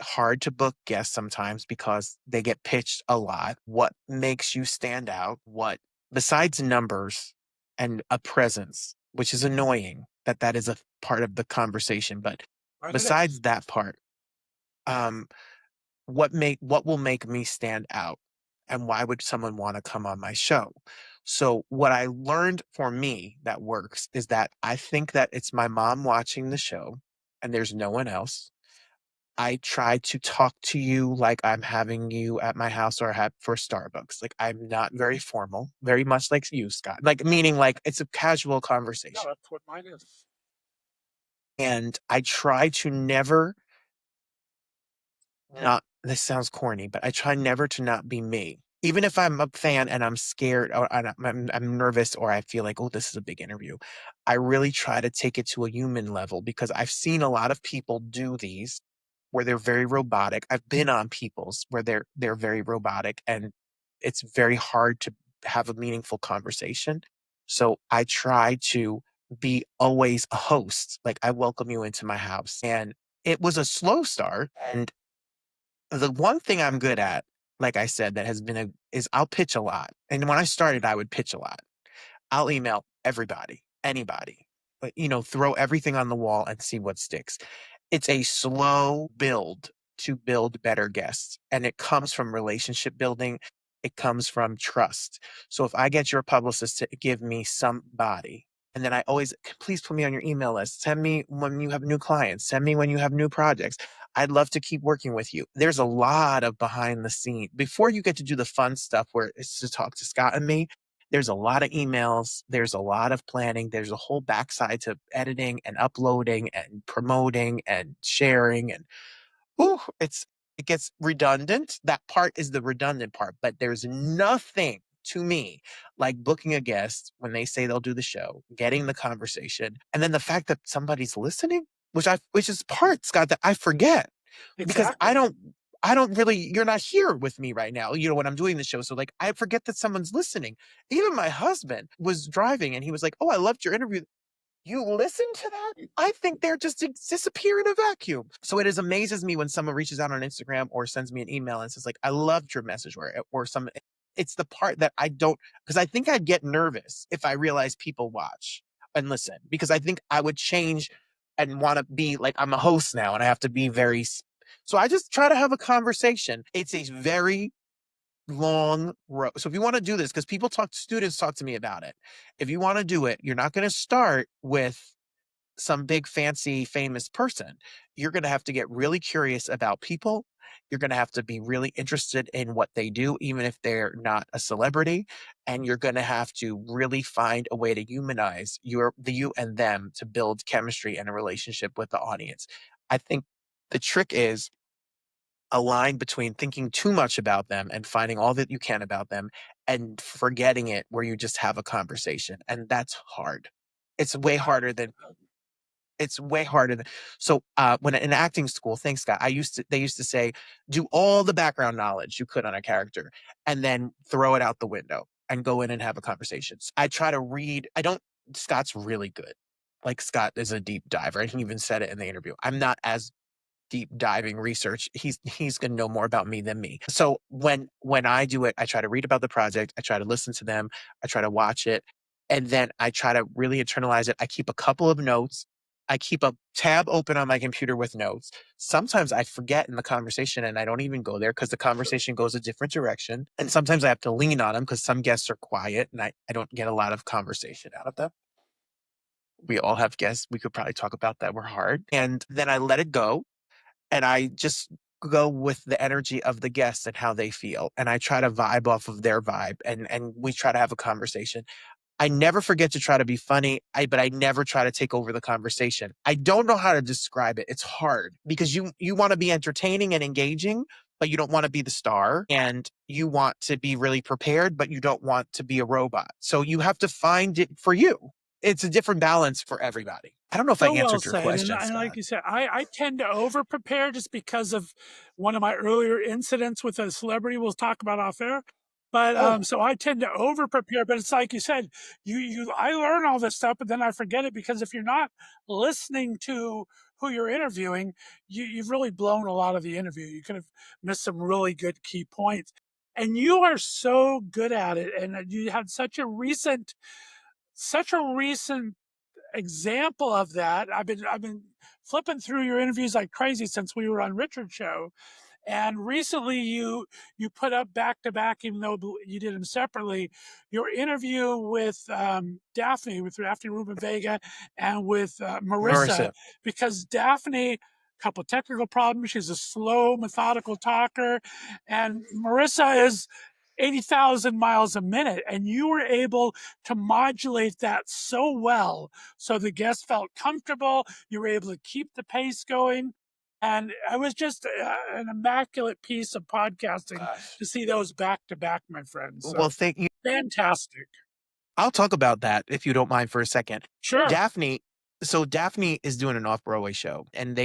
hard to book guests sometimes because they get pitched a lot. What makes you stand out? What, besides numbers and a presence, which is annoying that is a part of the conversation, but But it besides is. that part, um, what will make me stand out? And why would someone want to come on my show? So what I learned for me that works is that I think that it's my mom watching the show and there's no one else. I try to talk to you like I'm having you at my house or have for Starbucks. Like I'm not very formal, very much like you, Scott. Like meaning like it's a casual Yeah, conversation. that's what mine is. And I try to never not this sounds corny, but I try never to not be me. Even if I'm a fan and I'm scared or I'm nervous or I feel like, oh, this is a big interview, I really try to take it to a human level because I've seen a lot of people do these where they're very robotic. I've been on people's where they're very robotic, and it's very hard to have a meaningful conversation. So I try to be always a host. Like, I welcome you into my house. And it was a slow start. And the one thing I'm good at, like I said, that has been is I'll pitch a lot. And when I started, I would pitch a lot. I'll email everybody, anybody, but throw everything on the wall and see what sticks. It's a slow build to build better guests, and it comes from relationship building. It comes from trust. So if I get your publicist to give me somebody, and then I always, please put me on your email list. Send me when you have new clients. Send me when you have new projects. I'd love to keep working with you. There's a lot of behind the scenes before you get to do the fun stuff where it's to talk to Scott and me. There's a lot of emails. There's a lot of planning. There's a whole backside to editing and uploading and promoting and sharing. And it gets redundant. That part is the redundant part, but there's nothing to me like booking a guest when they say they'll do the show, getting the conversation, and then the fact that somebody's listening, which is part, Scott, that I forget because Exactly. I don't really, you're not here with me right now, when I'm doing the show. So like, I forget that someone's listening. Even my husband was driving and he was like, "Oh, I loved your interview." You listen to that? I think they're just disappear in a vacuum. So it is amazes me when someone reaches out on Instagram or sends me an email and says like, "I loved your message," or some. It's the part that I don't, because I think I'd get nervous if I realized people watch and listen, because I think I would change and want to be like, I'm a host now and I have to be very. So I just try to have a conversation. It's a very long road. So if you want to do this, because students talk to me about it. If you want to do it, you're not going to start with some big fancy famous person. You're going to have to get really curious about people. You're going to have to be really interested in what they do, even if they're not a celebrity. And you're going to have to really find a way to humanize you and them to build chemistry and a relationship with the audience. I think the trick is a line between thinking too much about them and finding all that you can about them and forgetting it where you just have a conversation. And that's hard. It's way harder than it's way harder than so when in acting school, thanks Scott, they used to say, do all the background knowledge you could on a character and then throw it out the window and go in and have a conversation. I try to read, I don't Scott's really good. Like, Scott is a deep diver, and he even said it in the interview. I'm not as deep diving research. He's going to know more about me than me. So when I do it, I try to read about the project, I try to listen to them, I try to watch it, and then I try to really internalize it. I keep a couple of notes. I keep a tab open on my computer with notes. Sometimes I forget in the conversation and I don't even go there because the conversation goes a different direction. And sometimes I have to lean on them because some guests are quiet and I don't get a lot of conversation out of them. We all have guests. We could probably talk about that. We're hard. And then I let it go and I just go with the energy of the guests and how they feel. And I try to vibe off of their vibe and we try to have a conversation. I never forget to try to be funny, but I never try to take over the conversation. I don't know how to describe it. It's hard because you want to be entertaining and engaging, but you don't want to be the star, and you want to be really prepared, but you don't want to be a robot. So you have to find it for you. It's a different balance for everybody. I don't know if I So well answered your said. question, And like Scott. you said, I tend to over prepare just because of one of my earlier incidents with a celebrity we'll talk about off air. But Oh, so I tend to over prepare, but it's like you said, I learn all this stuff, but then I forget it because if you're not listening to who you're interviewing, you've really blown a lot of the interview. You could have missed some really good key points. And you are so good at it. And you had such a recent example of that. I've been flipping through your interviews like crazy since we were on Richard's show. And recently you put up back to back, even though you did them separately, your interview with Daphne Rubin Vega, and with Marissa, Marissa. because Daphne, a couple of technical problems. She's a slow, methodical talker, and Marissa is 80,000 miles a minute. And you were able to modulate that so well. So the guests felt comfortable. You were able to keep the pace going. And it was just an immaculate piece of podcasting Gosh. to see those back to back, my friend. Well, So thank you. fantastic. I'll talk about that if you don't mind for a second. Sure. Daphne, so Daphne is doing an off Broadway show, and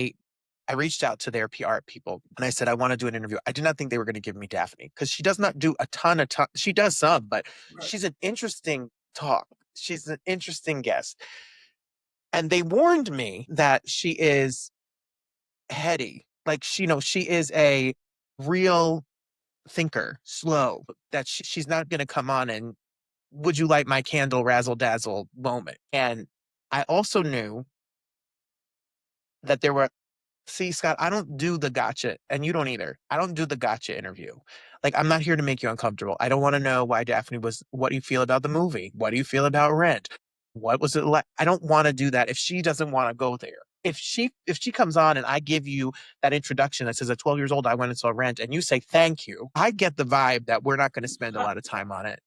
I reached out to their PR people and I said, I want to do an interview. I did not think they were going to give me Daphne because she does not do a ton. She does some, but Right. she's an interesting talk. She's an interesting guest. And they warned me that she is heady. Like she is a real thinker, slow, that she's not going to come on and would you light my candle razzle dazzle moment. And I also knew that there were see, Scott, I don't do the gotcha, and you don't either. I don't do the gotcha interview. Like, I'm not here to make you uncomfortable. I don't want to know why Daphne was, what do you feel about the movie? What do you feel about Rent? What was it like? I don't want to do that if she doesn't want to go there. If she comes on and I give you that introduction that says at 12 years old I went and saw Rent and you say thank you, I get the vibe that we're not going to spend a lot of time on it.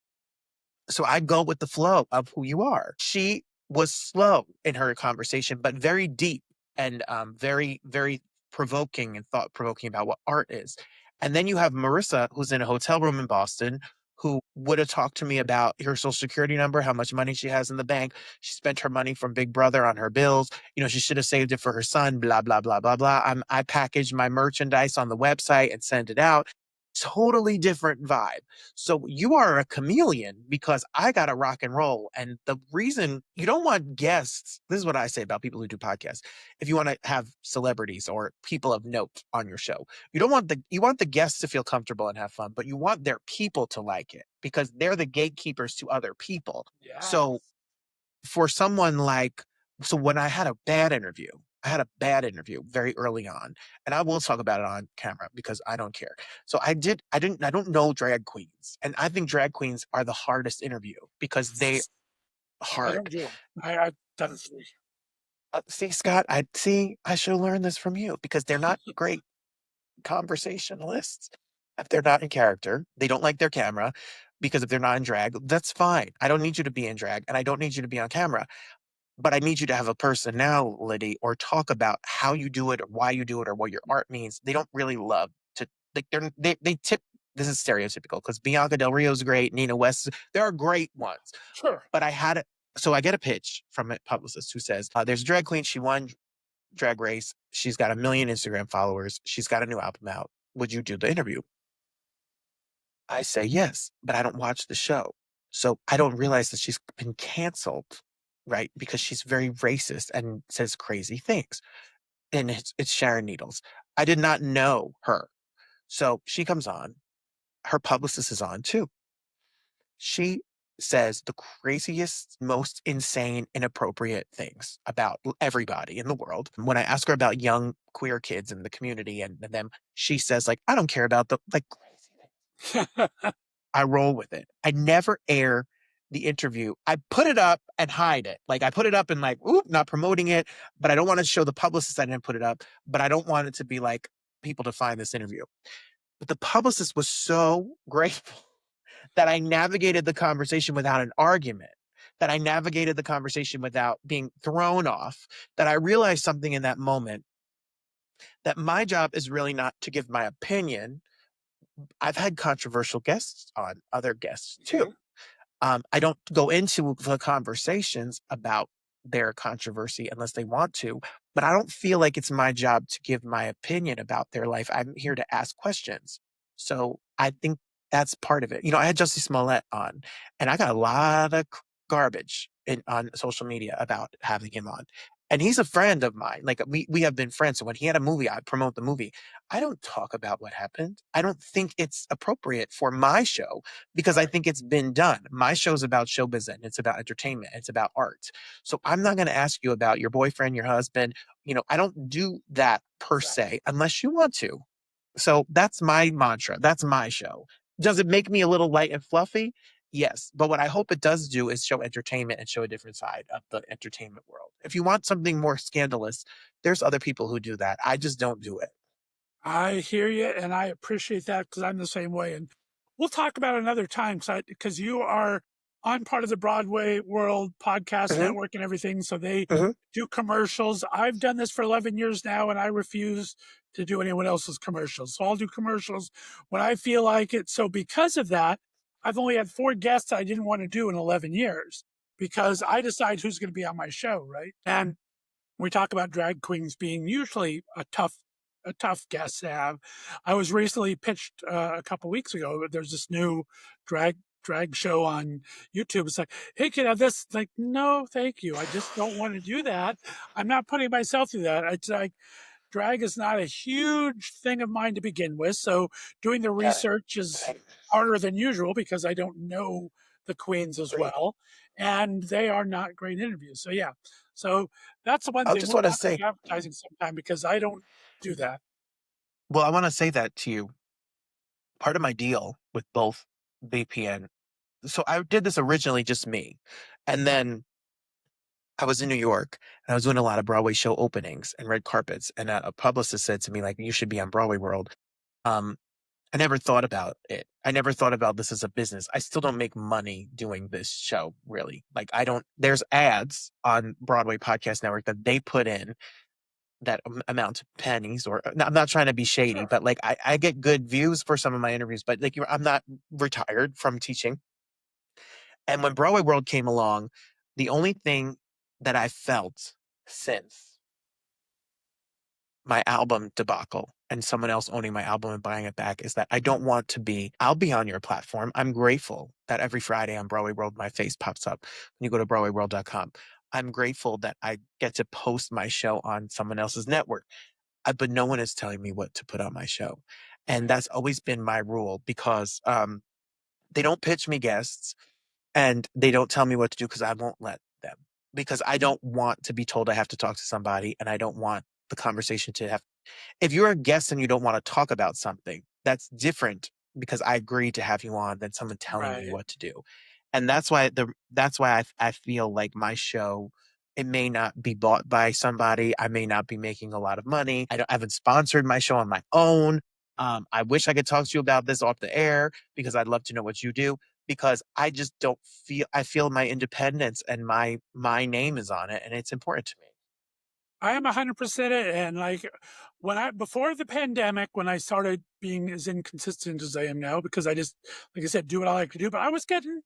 So I go with the flow of who you are. She was slow in her conversation, but very deep and very, very provoking and thought provoking about what art is. And then you have Marissa, who's in a hotel room in Boston, who would have talked to me about her social security number, how much money she has in the bank. She spent her money from Big Brother on her bills. She should have saved it for her son, blah, blah, blah, blah, blah. I packaged my merchandise on the website and sent it out. Totally different vibe. So you are a chameleon because I got to rock and roll. And the reason you don't want guests, this is what I say about people who do podcasts. If you want to have celebrities or people of note on your show, you want the guests to feel comfortable and have fun, but you want their people to like it because they're the gatekeepers to other people. So Yes. for someone like, so when I had a bad interview very early on, and I will talk about it on camera because I don't care. So I don't know drag queens. And I think drag queens are the hardest interview because they I hard. don't do them. I've done three. See, Scott, I should learn this from you because they're not great conversationalists. If they're not in character, they don't like their camera because if they're not in drag, that's fine. I don't need you to be in drag and I don't need you to be on camera. But I need you to have a personality or talk about how you do it or why you do it or what your art means. They don't really love to like they tip this is stereotypical because Bianca Del Rio's great, Nina West, there are great ones. Sure. But so I get a pitch from a publicist who says, there's a drag queen, she won Drag Race, she's got 1 million Instagram followers, she's got a new album out. Would you do the interview? I say yes, but I don't watch the show. So I don't realize that she's been canceled, right? Because she's very racist and says crazy things. And it's Sharon Needles. I did not know her. So she comes on. Her publicist is on too. She says the craziest, most insane, inappropriate things about everybody in the world. When I ask her about young queer kids in the community and them, she says, like, I don't care about the like crazy things. I roll with it. I never air the interview. I put it up and hide it. Like I put it up and like, oop, not promoting it, but I don't want to show the publicist I didn't put it up, but I don't want it to be like people to find this interview. But the publicist was so grateful that I navigated the conversation without an argument, that I navigated the conversation without being thrown off, that I realized something in that moment that my job is really not to give my opinion. I've had controversial guests on, other guests too. Mhm. I don't go into the conversations about their controversy unless they want to, but I don't feel like it's my job to give my opinion about their life. I'm here to ask questions. So I think that's part of it. I had Jussie Smollett on, and I got a lot of garbage on social media about having him on. And he's a friend of mine. Like we have been friends. So when he had a movie, I promote the movie. I don't talk about what happened. I don't think it's appropriate for my show because I Right. think it's been done. My show's about show business. It's about entertainment. It's about art. So I'm not going to ask you about your boyfriend, your husband. I don't do that per Exactly. se unless you want to. So that's my mantra. That's my show. Does it make me a little light and fluffy? Yes. But what I hope it does do is show entertainment and show a different side of the entertainment world. If you want something more scandalous, there's other people who do that. I just don't do it. I hear you, and I appreciate that because I'm the same way. And we'll talk about it another time because you are I'm part of the Broadway World Podcast Hmm. Network and everything. So they Hmm. do commercials. I've done this for 11 years now, and I refuse to do anyone else's commercials. So I'll do commercials when I feel like it. So because of that, I've only had 4 guests I didn't want to do in 11 years because I decide who's going to be on my show, right? And we talk about drag queens being usually a tough a tough guest to have. I was recently pitched a couple weeks ago. There's this new drag show on YouTube. It's like, hey, can I have this? It's like, no, thank you. I just don't want to do that. I'm not putting myself through that. It's like drag is not a huge thing of mine to begin with. So doing the Got it. research is Same. harder than usual because I don't know the queens as Agreed. well. And they are not great interviews. So yeah. So that's the one I thing just we'll want to talk say, about advertising sometime because I don't do that. well, I want to say that to you. Part of my deal with both VPN. So I did this originally just me. And then I was in New York and I was doing a lot of Broadway show openings and red carpets. And a publicist said to me, like, you should be on Broadway World. Um, I never thought about it. I never thought about this as a business. I still don't make money doing this show, really. Like, I don't, there's ads on Broadway Podcast Network that they put in that amount to pennies, or I'm not trying to be shady, Sure. but like, I get good views for some of my interviews, but like, I'm not retired from teaching. And when Broadway World came along, the only thing that I felt since my album debacle and someone else owning my album and buying it back is that I don't want to be, I'll be on your platform. I'm grateful that every Friday on Broadway World, my face pops up when you go to BroadwayWorld.com. I'm grateful that I get to post my show on someone else's network. But no one is telling me what to put on my show. And Right. that's always been my rule because they don't pitch me guests and they don't tell me what to do because I won't let them. Because I don't want to be told I have to talk to somebody and I don't want the conversation to have, if you're a guest and you don't want to talk about something, that's different because I agreed to have you on than someone telling me Right. what to do. And that's why I feel like my show, it may not be bought by somebody. I may not be making a lot of money. I haven't sponsored my show on my own. I wish I could talk to you about this off the air because I'd love to know what you do because I just don't feel, I feel my independence and my name is on it and it's important to me. I am 100% it. And like before the pandemic, when I started being as inconsistent as I am now, because I just, like I said, do what I like to do, but I was getting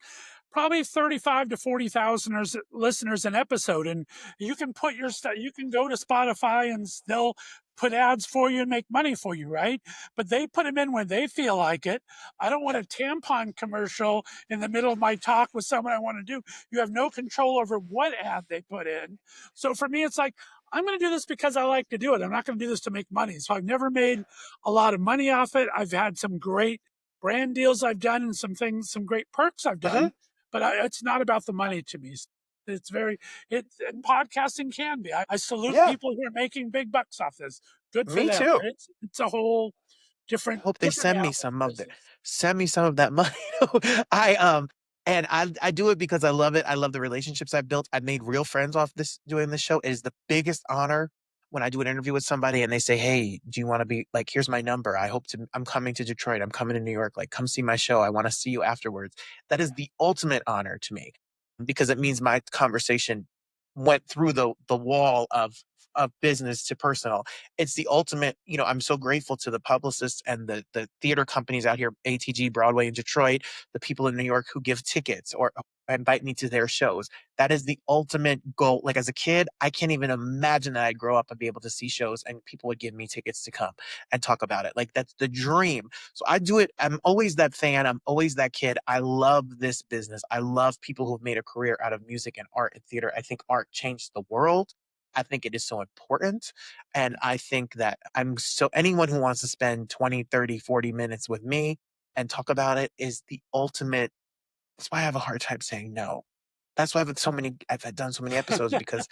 probably 35 to 40,000 listeners an episode. And you can put your stuff, you can go to Spotify and they'll put ads for you and make money for you, right? But they put them in when they feel like it. I don't want a tampon commercial in the middle of my talk with someone I want to do. You have no control over what ad they put in. So for me, it's like, I'm going to do this because I like to do it. I'm not going to do this to make money. So I've never made a lot of money off it. I've had some great brand deals I've done and some things, some great perks I've Uh-huh. done, but it's not about the money to me. It's very, and podcasting can be. I salute Yeah, people who are making big bucks off this. Good for me them. too. But it's a whole I different, hope they different animal business. send me some of that money. I and I do it because I love it. I love the relationships I've built. I've made real friends off this doing this show. It is the biggest honor when I do an interview with somebody and they say, "Hey, do you want to be like, here's my number. I'm coming to Detroit. I'm coming to New York. Like, come see my show. I want to see you afterwards." That is the ultimate honor to me because it means my conversation went through the wall of business to personal. It's the ultimate, I'm so grateful to the publicists and the theater companies out here, ATG, Broadway in Detroit, the people in New York who give tickets or invite me to their shows. That is the ultimate goal. Like as a kid, I can't even imagine that I'd grow up and be able to see shows and people would give me tickets to come and talk about it. Like that's the dream. So I do it. I'm always that fan. I'm always that kid. I love this business. I love people who've made a career out of music and art and theater. I think art changed the world. I think it is so important. And I think that anyone who wants to spend 20, 30, 40 minutes with me and talk about it is the ultimate. That's why I have a hard time saying no. That's why I've had done so many episodes because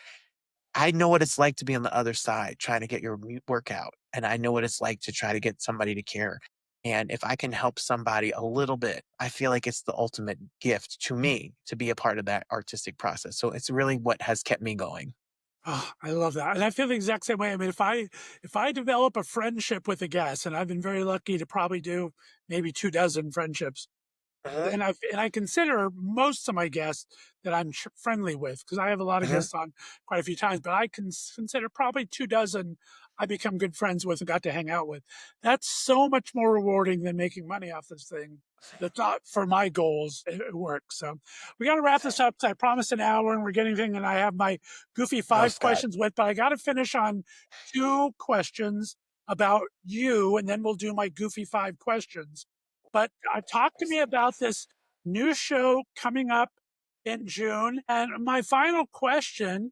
I know what it's like to be on the other side trying to get your workout. And I know what it's like to try to get somebody to care. And if I can help somebody a little bit, I feel like it's the ultimate gift to me to be a part of that artistic process. So it's really what has kept me going. Oh, I love that. And I feel the exact same way. I mean, if I develop a friendship with a guest, and I've been very lucky to probably do maybe 2 dozen friendships, Uh-huh, and I consider most of my guests that I'm friendly with because I have a lot of uh-huh. guests on quite a few times, but I can consider probably 2 dozen I become good friends with and got to hang out with. That's so much more rewarding than making money off this thing. That's not for my goals. It works. So we got to wrap this Same. up. 'Cause I promised an hour and we're getting thing, and I have my goofy No, five Scott. questions with, but I got to finish on 2 questions. about you, and then we'll do my goofy 5 questions. But talk to me about this new show coming up in June. And my final question,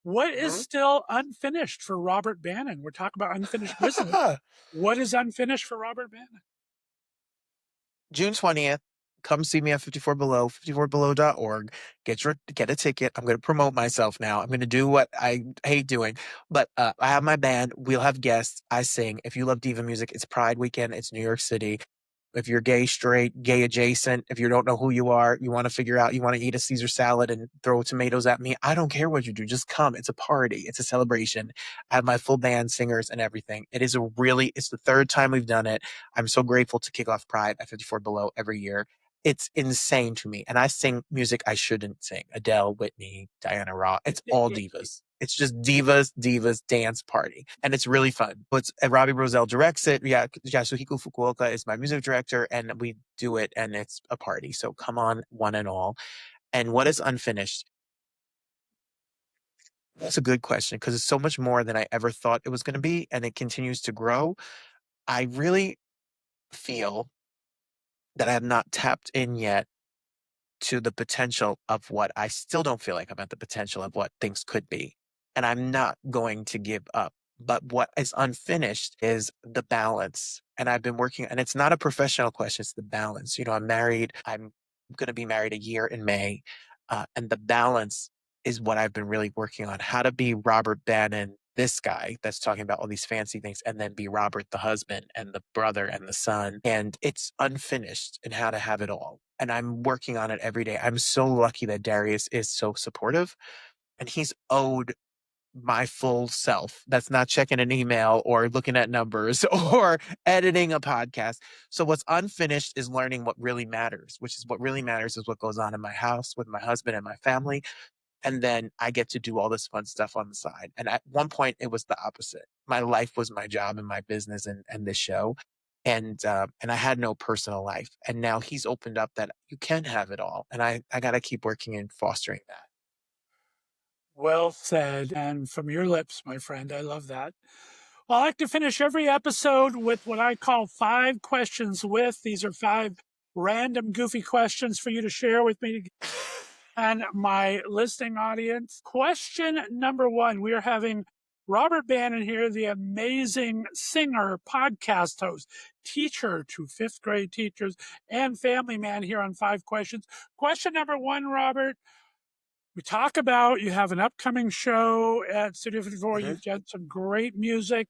what is Mhm. still unfinished for Robert Bannon? We're talking about unfinished business. What is unfinished for Robert Bannon? June 20th, come see me at 54 Below, 54below.org. Get a ticket. I'm going to promote myself now. I'm going to do what I hate doing, but I have my band. We'll have guests. I sing. If you love diva music, it's Pride weekend. It's New York City. If you're gay, straight, gay adjacent, if you don't know who you are, you want to figure out, you want to eat a Caesar salad and throw tomatoes at me, I don't care what you do. Just come. It's a party. It's a celebration. I have my full band, singers, and everything. It's the third time we've done it. I'm so grateful to kick off Pride at 54 Below every year. It's insane to me. And I sing music I shouldn't sing. Adele, Whitney, Diana Ross. It's all divas. It's just divas, divas dance party. And it's really fun. But Robbie Roselle directs it. Yeah, Yasuhiko Fukuoka is my music director, and we do it, and it's a party. So come on, one and all. And what is unfinished? That's a good question because it's so much more than I ever thought it was going to be, and it continues to grow. I really feel that I have not tapped in yet to the potential of what I still don't feel like I'm at the potential of what things could be. And I'm not going to give up. But what is unfinished is the balance. And I've been working, and it's not a professional question, it's the balance. I'm married. I'm going to be married a year in May. And the balance is what I've been really working on, how to be Robert Bannon, this guy that's talking about all these fancy things, and then be Robert, the husband and the brother and the son. And it's unfinished and how to have it all. And I'm working on it every day. I'm so lucky that Darius is so supportive, and he's owed my full self. That's not checking an email or looking at numbers or editing a podcast. So what's unfinished is learning what really matters, which is what really matters is what goes on in my house with my husband and my family. And then I get to do all this fun stuff on the side. And at one point, it was the opposite. My life was my job and my business and this show, and I had no personal life. And now he's opened up that you can have it all, and I got to keep working and fostering that. Well said. And from your lips, my friend, I love that. Well, I like to finish every episode with what I call 5 questions with. These are 5 random, goofy questions for you to share with me and my listening audience. Question number 1, we are having Robert Bannon here, the amazing singer, podcast host, teacher to 5th grade teachers, and family man here on 5 questions. Question number 1, Robert. We talk about you have an upcoming show at Studio 54. Mhm. You've done some great music.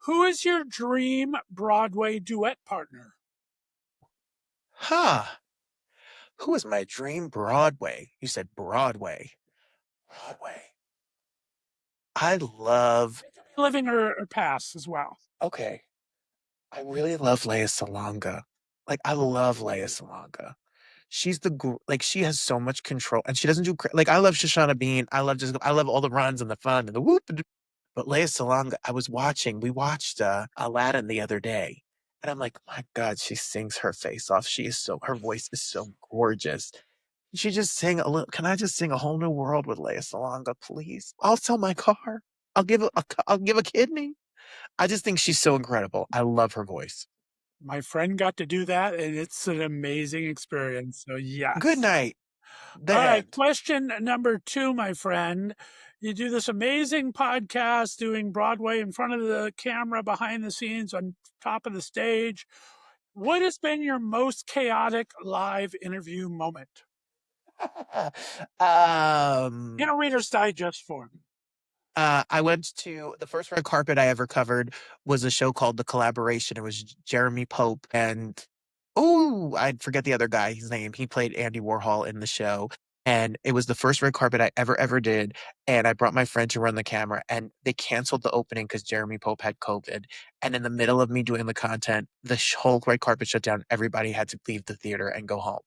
Who is your dream Broadway duet partner? Huh. Who is my dream Broadway? You said Broadway. Broadway. I love, Living or past as well. okay. I really love Leia Salonga. Like, I love Leia Salonga. Like, she has so much control, and she doesn't like, I love Shoshana Bean. I love all the runs and the fun and the whoop. But Leia Salonga, we watched Aladdin the other day, and I'm like, my God, she sings her face off. Her voice is so gorgeous. She just sang a little. Can I just sing A Whole New World with Leia Salonga, please? I'll sell my car. I'll give a kidney. I just think she's so incredible. I love her voice. My friend got to do that, and it's an amazing experience. So, Good yes. night. The All right. end. Question number 2, my friend. You do this amazing podcast doing Broadway in front of the camera, behind the scenes, on top of the stage. What has been your most chaotic live interview moment? In um, a Reader's Digest form. I went to the first red carpet I ever covered was a show called The Collaboration. It was Jeremy Pope and I forget the other guy, his name. He played Andy Warhol in the show. And it was the first red carpet I ever did. And I brought my friend to run the camera, and they canceled the opening because Jeremy Pope had COVID. And in the middle of me doing the content, the whole red carpet shut down. Everybody had to leave the theater and go home.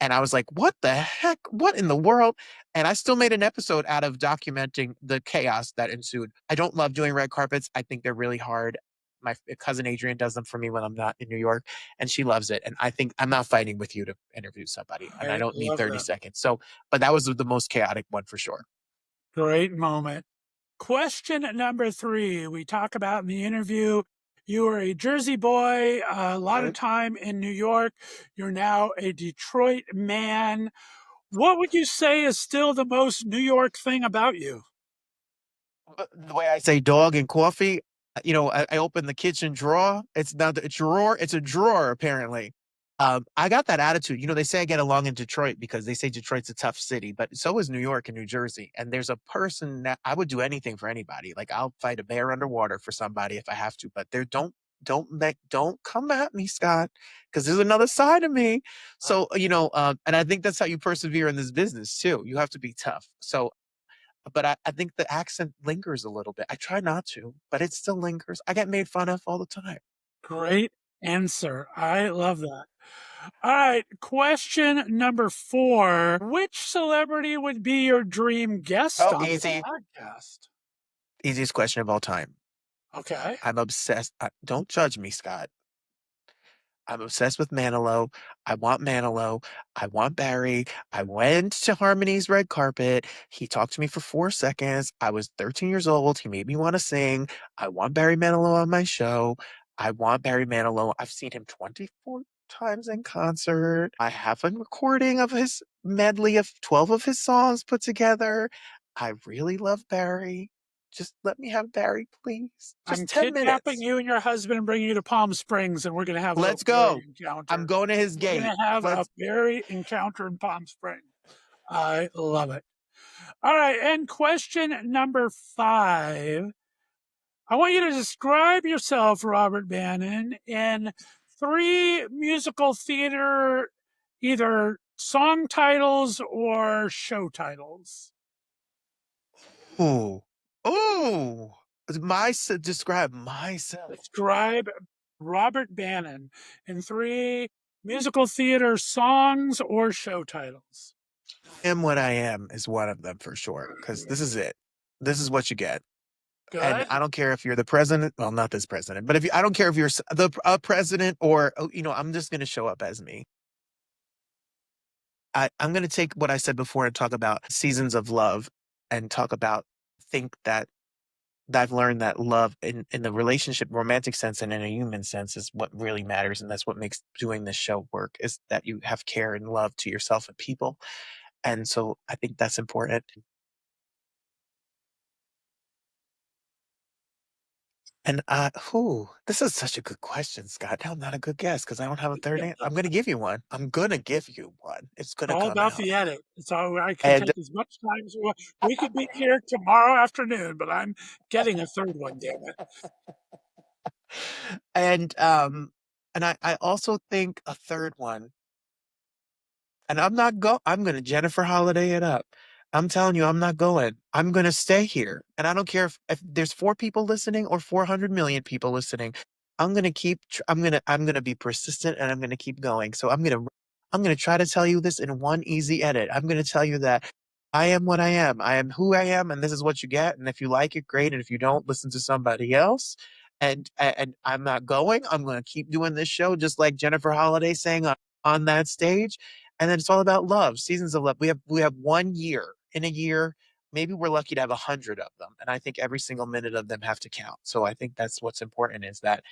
And I was like, what the heck? What in the world? And I still made an episode out of documenting the chaos that ensued. I don't love doing red carpets. I think they're really hard. My cousin Adrian does them for me when I'm not in New York, and she loves it. And I think I'm not fighting with you to interview somebody, and I I don't need love 30 that. seconds. So, but that was the most chaotic one for sure. Great moment. Question number 3. We talk about in the interview, you were a Jersey boy, a lot of time in New York. You're now a Detroit man. What would you say is still the most New York thing about you? The way I say dog and coffee, I open the kitchen drawer. It's not a drawer, it's a drawer, apparently. I got that attitude. They say I get along in Detroit because they say Detroit's a tough city, but so is New York and New Jersey. And there's a person that I would do anything for anybody. Like I'll fight a bear underwater for somebody if I have to, but don't come at me, Scott, because there's another side of me. So, and I think that's how you persevere in this business too. You have to be tough. So but I think the accent lingers a little bit. I try not to, but it still lingers. I get made fun of all the time. Great answer. I love that. All right. Question number 4. Which celebrity would be your dream guest Oh, on the easy. podcast? Easiest question of all time. Okay. I'm obsessed. Don't judge me, Scott. I'm obsessed with Manilow. I want Manilow. I want Barry. I went to Harmony's red carpet. He talked to me for 4 seconds. I was 13 years old. He made me want to sing. I want Barry Manilow on my show. I want Barry Manilow. I've seen him 24 times in concert. I have a recording of his medley of 12 of his songs put together. I really love Barry. Just let me have Barry, please. I'm Just 10 kidnapping minutes. you and your husband and bringing you to Palm Springs, and we're going to have a Let's Barry go. I'm encounter. going to his We're going gate. to have a Let's Barry encounter in Palm Springs. I love it. All right. And question number 5. I want you to describe yourself, Robert Bannon, in 3 musical theater, either song titles or show titles. Ooh. Ooh. Describe myself. Describe Robert Bannon in 3 musical theater songs or show titles. Am what I am is one of them for sure. Because this is it. This is what you get. And Good. I don't care if you're the president. Well, not this president, but I don't care if you're the president or, I'm just going to show up as me. I'm going to take what I said before and talk about seasons of love and think that I've learned that love in the relationship, romantic sense, and in a human sense is what really matters. And that's what makes doing this show work is that you have care and love to yourself and people. And so I think that's important. And this is such a good question, Scott. Now I'm not a good guess because I don't have a third answer. I'm going to give you one. I'm going to give you one. It's going It's to all come about out. the edit. It's all I can And take as much time as we want. We could be here tomorrow afternoon, but I'm getting a third one, damn it. and um and I also think a third one. And I'm gonna Jennifer Holiday it up. I'm telling you, I'm not going. I'm gonna stay here. And I don't care if there's 4 people listening or 400 million people listening. I'm gonna be persistent and I'm gonna keep going. So I'm gonna try to tell you this in one easy edit. I'm gonna tell you that I am what I am. I am who I am, and this is what you get. And if you like it, great. And if you don't, listen to somebody else. And I'm not going. I'm gonna keep doing this show just like Jennifer Holiday sang on that stage, and then it's all about love, seasons of love. We have 1 year. In a year, maybe we're lucky to have 100 of them, and I think every single minute of them have to count. So I think that's what's important is that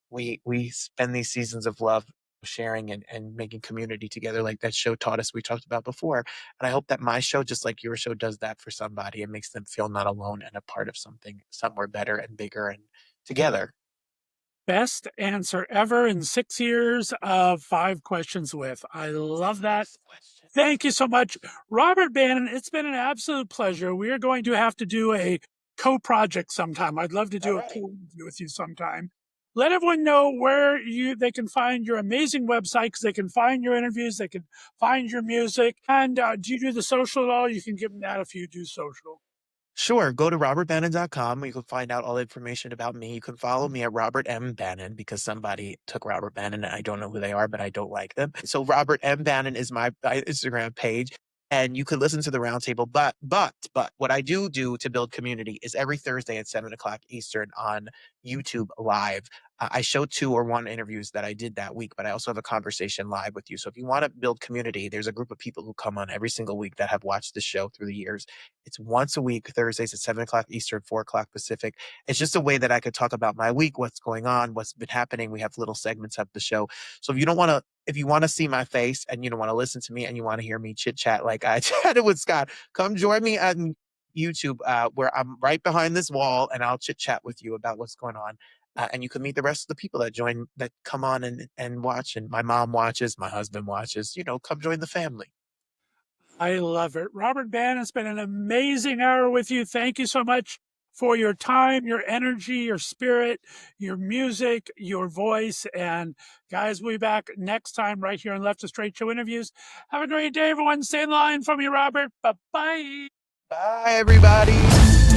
we spend these seasons of love sharing and making community together like that show taught us we talked about before. And I hope that my show, just like your show, does that for somebody and makes them feel not alone and a part of something somewhere better and bigger and together. Best answer ever in 6 years of 5 questions with. I love that. Next question. Thank you so much, Robert Bannon. It's been an absolute pleasure. We are going to have to do a co-project sometime. I'd love to All do a right. co-interview with you sometime. Let everyone know where they can find your amazing website because they can find your interviews, they can find your music. And do you do the social at all? You can give them that if you do social. Sure. Go to robertbannon.com. You can find out all the information about me. You can follow me at Robert M. Bannon because somebody took Robert Bannon. I don't know who they are, but I don't like them. So Robert M. Bannon is my Instagram page. And you could listen to the roundtable. But what I do to build community is every Thursday at 7 o'clock Eastern on YouTube live. I show 2 or 1 interviews that I did that week, but I also have a conversation live with you. So if you want to build community, there's a group of people who come on every single week that have watched the show through the years. It's once a week, Thursdays at 7 o'clock Eastern, 4 o'clock Pacific. It's just a way that I could talk about my week, what's going on, what's been happening. We have little segments of the show. So if you want to see my face and you don't want to listen to me and you want to hear me chit chat like I chatted with Scott, come join me on YouTube, where I'm right behind this wall and I'll chit chat with you about what's going on. And you can meet the rest of the people that come on and watch. And my mom watches, my husband watches, come join the family. I love it. Robert Bannon, it's been an amazing hour with you. Thank you so much for your time, your energy, your spirit, your music, your voice. And guys, we'll be back next time right here on Left of Str8 Show Interviews. Have a great day, everyone. Stay in line for me, Robert. Bye-bye. Bye, everybody.